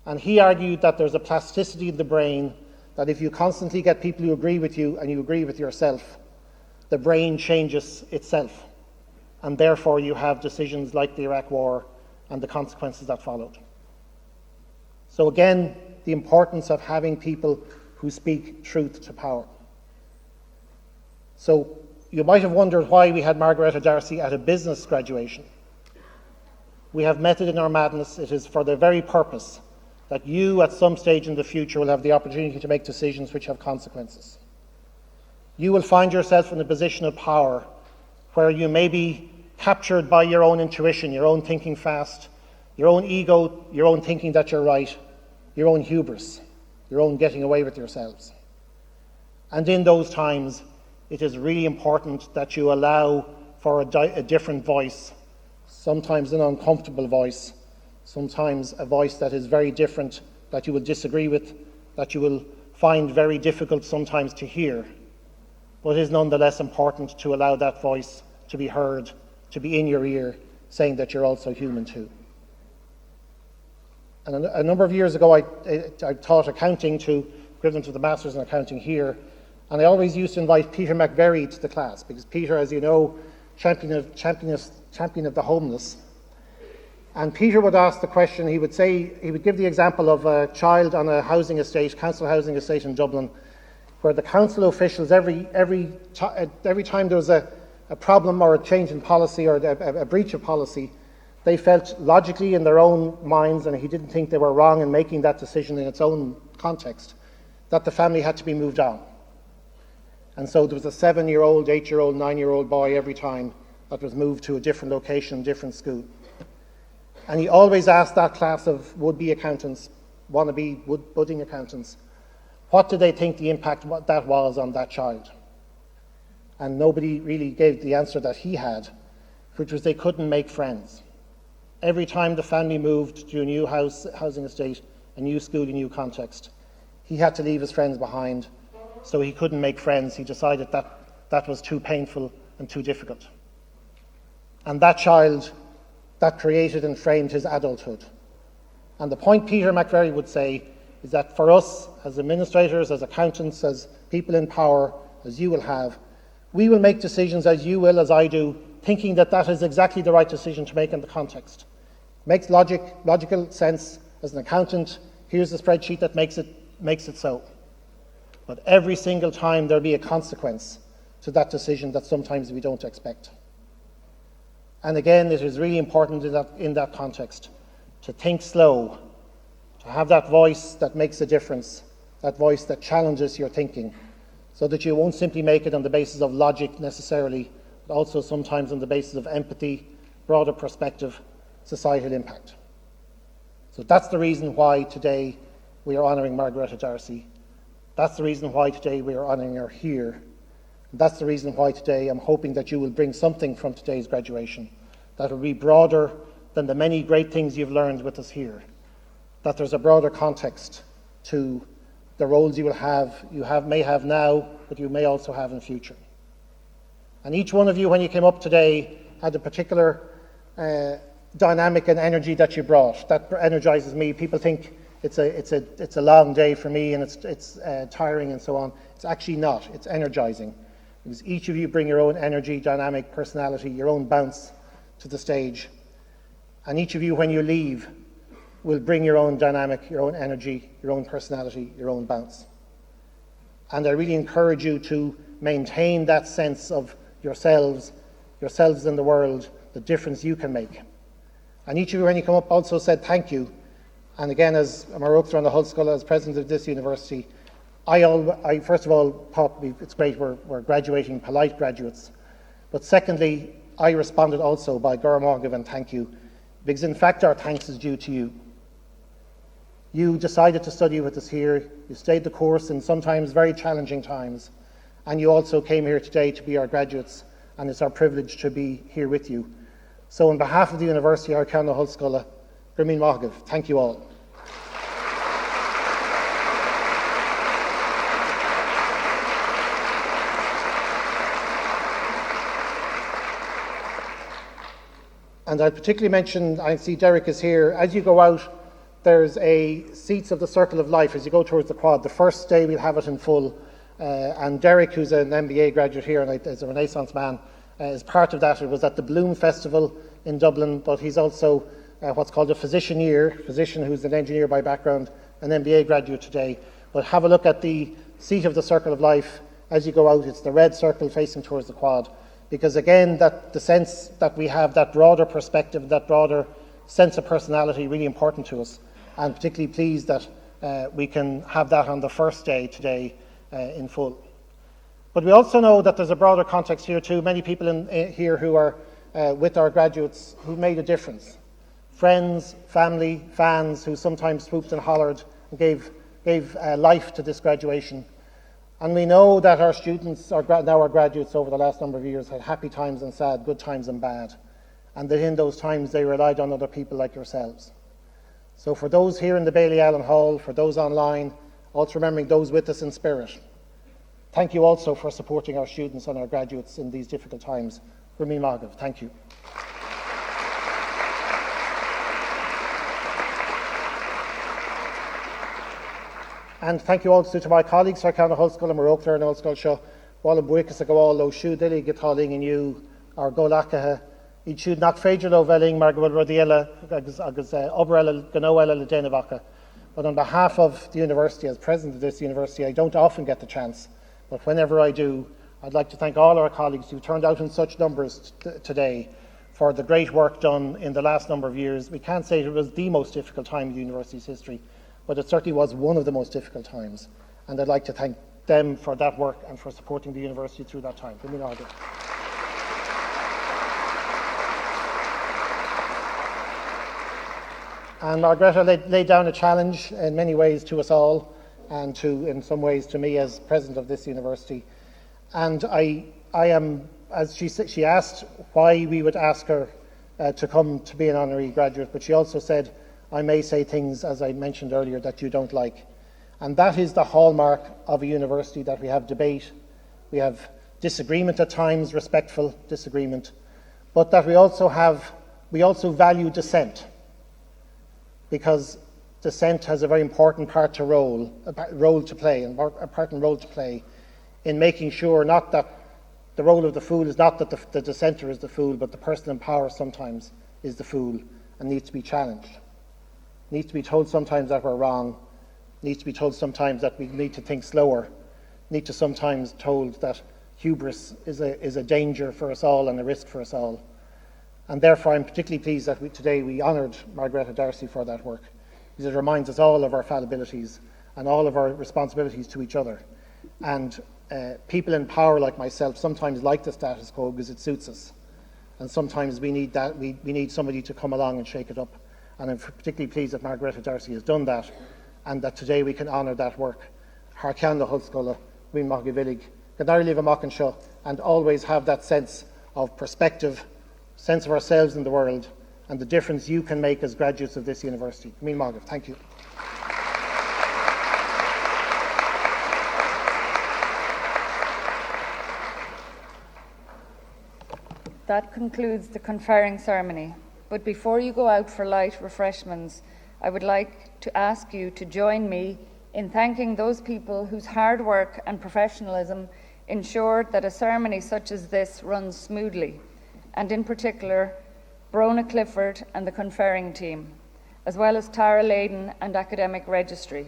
And he argued that there's a plasticity in the brain, that if you constantly get people who agree with you and you agree with yourself, the brain changes itself. And therefore you have decisions like the Iraq War and the consequences that followed. So again, the importance of having people who speak truth to power. So you might have wondered why we had Margaretta D'Arcy at a business graduation. We have method in our madness. It is for the very purpose that you at some stage in the future will have the opportunity to make decisions which have consequences. You will find yourself in a position of power where you may be captured by your own intuition, your own thinking fast, your own ego, your own thinking that you're right, your own hubris, your own getting away with yourselves. And in those times, it is really important that you allow for a different voice, sometimes an uncomfortable voice, sometimes a voice that is very different, that you will disagree with, that you will find very difficult sometimes to hear. But it is nonetheless important to allow that voice to be heard, to be in your ear, saying that you're also human too. And a number of years ago, I taught accounting to equivalent to the Masters in Accounting here, and I always used to invite Peter McVerry to the class, because Peter, as you know, champion of the homeless. And Peter would ask the question, he would give the example of a child on a housing estate, council housing estate in Dublin, where the council officials, every time there was a problem or a change in policy or a breach of policy, they felt logically in their own minds, and he didn't think they were wrong in making that decision in its own context, that the family had to be moved on. And so there was a 7-year-old, 8-year-old, 9-year-old boy every time that was moved to a different location, different school. And he always asked that class of would-be accountants, wannabe budding accountants, what did they think the impact that was on that child? And nobody really gave the answer that he had, which was they couldn't make friends. Every time the family moved to a new housing estate, a new school, a new context, he had to leave his friends behind, so he couldn't make friends. He decided that was too painful and too difficult. And that child, that created and framed his adulthood. And the point Peter McVerry would say is that for us, as administrators, as accountants, as people in power, as you will have, we will make decisions as you will, as I do, thinking that that is exactly the right decision to make in the context. It makes logical sense as an accountant. Here's the spreadsheet that makes it so. But every single time there'll be a consequence to that decision that sometimes we don't expect. And again, it is really important in that context to think slow, to have that voice that makes a difference, that voice that challenges your thinking, so that you won't simply make it on the basis of logic necessarily, but also sometimes on the basis of empathy, broader perspective, societal impact. So that's the reason why today we are honouring Margaretta D'Arcy. That's the reason why today we are honouring her here. That's the reason why today I'm hoping that you will bring something from today's graduation that will be broader than the many great things you've learned with us here, that there's a broader context to the roles you may have now, but you may also have in future. And each one of you, when you came up today, had a particular dynamic and energy that you brought. That energizes me. People think it's a long day for me and it's tiring and so on. It's actually not. It's energizing. Because each of you bring your own energy, dynamic, personality, your own bounce to the stage. And each of you, when you leave, will bring your own dynamic, your own energy, your own personality, your own bounce. And I really encourage you to maintain that sense of yourselves in the world, the difference you can make. And each of you, when you come up, also said thank you. And again, as Marok's on the Hull School, as president of this university, I first of all thought it's great we're graduating polite graduates. But secondly, I responded also by Gormorgav and thank you, because in fact our thanks is due to you. You decided to study with us here, you stayed the course in sometimes very challenging times, and you also came here today to be our graduates, and it's our privilege to be here with you. So on behalf of the University of Carna Hull School, Gurmeen Morgav, thank you all. And I'd particularly mention, I see Derek is here, as you go out, there's a Seats of the Circle of Life as you go towards the quad. The first day we'll have it in full. And Derek, who's an MBA graduate here and is a Renaissance man, is part of that. It was at the Bloom Festival in Dublin, but he's also what's called a physician who's an engineer by background, an MBA graduate today. But have a look at the seat of the circle of life as you go out. It's the red circle facing towards the quad. Because again, that the sense that we have that broader perspective, that broader sense of personality, really important to us. And particularly pleased that we can have that on the first day today in full. But we also know that there's a broader context here too. Many people here who are with our graduates who made a difference. Friends, family, fans who sometimes swooped and hollered and gave life to this graduation. And we know that our students, now our graduates over the last number of years, had happy times and sad, good times and bad. And that in those times they relied on other people like yourselves. So for those here in the Bailey Allen Hall, for those online, also remembering those with us in spirit, thank you also for supporting our students and our graduates in these difficult times. Rumi Magav, thank you. And thank you also to my colleagues, Sarkana Hull School and Morocco and Old School Show, Walla Buikas a Gawal, Lo Shu Dilly, Gitaling and you, or Golakaha, each should not Fager Lo Velling, Margaret Rodiella, Agus Obrella, Ganoella, Ledenavaka. But on behalf of the university, as president of this university, I don't often get the chance, but whenever I do, I'd like to thank all our colleagues who turned out in such numbers today for the great work done in the last number of years. We can't say it was the most difficult time in the university's history, but it certainly was one of the most difficult times. And I'd like to thank them for that work and for supporting the university through that time. And Margareta laid down a challenge in many ways to us all, and in some ways to me as president of this university. And I am, as she asked why we would ask her to come to be an honorary graduate, but she also said, I may say things, as I mentioned earlier, that you don't like. And that is the hallmark of a university, that we have debate, we have disagreement at times, respectful disagreement, but that we also value dissent, because dissent has a very important role to play in making sure not that the role of the fool is not that the dissenter is the fool, but the person in power sometimes is the fool and needs to be challenged. Needs to be told sometimes that we're wrong, needs to be told sometimes that we need to think slower, need to sometimes told that hubris is a danger for us all and a risk for us all. And therefore I'm particularly pleased that today we honoured Margareta Darcy for that work, because it reminds us all of our fallibilities and all of our responsibilities to each other. And people in power like myself sometimes like the status quo because it suits us. And sometimes we need that, we need somebody to come along and shake it up. And I'm particularly pleased that Margareta Darcy has done that, and that today we can honour that work. Harkian the Hulscola, Win Mogivillig, Ganari Liva Mokinshaw, and always have that sense of perspective, sense of ourselves in the world, and the difference you can make as graduates of this university. Win Mogiv, thank you. That concludes the conferring ceremony. But before you go out for light refreshments, I would like to ask you to join me in thanking those people whose hard work and professionalism ensured that a ceremony such as this runs smoothly, and in particular, Brona Clifford and the conferring team, as well as Tara Layden and Academic Registry.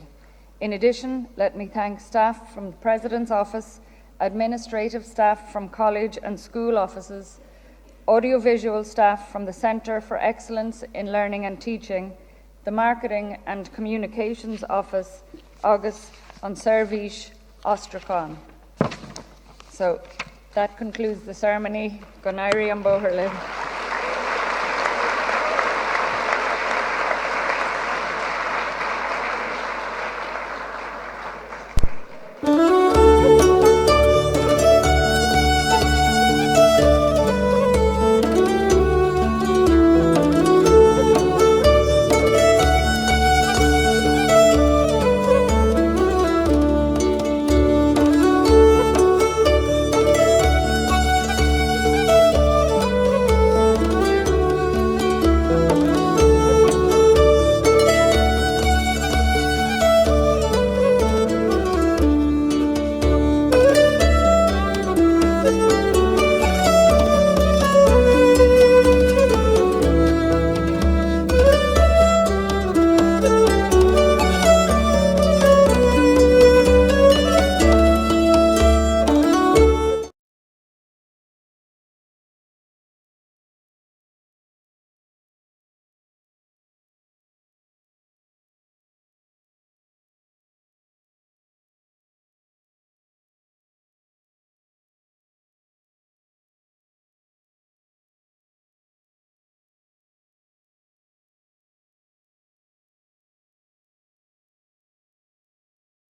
In addition, let me thank staff from the President's Office, administrative staff from college and school offices, audiovisual staff from the Centre for Excellence in Learning and Teaching, the Marketing and Communications Office, Agus an Service Ostracon. So that concludes the ceremony. Gonairi and Boherlin.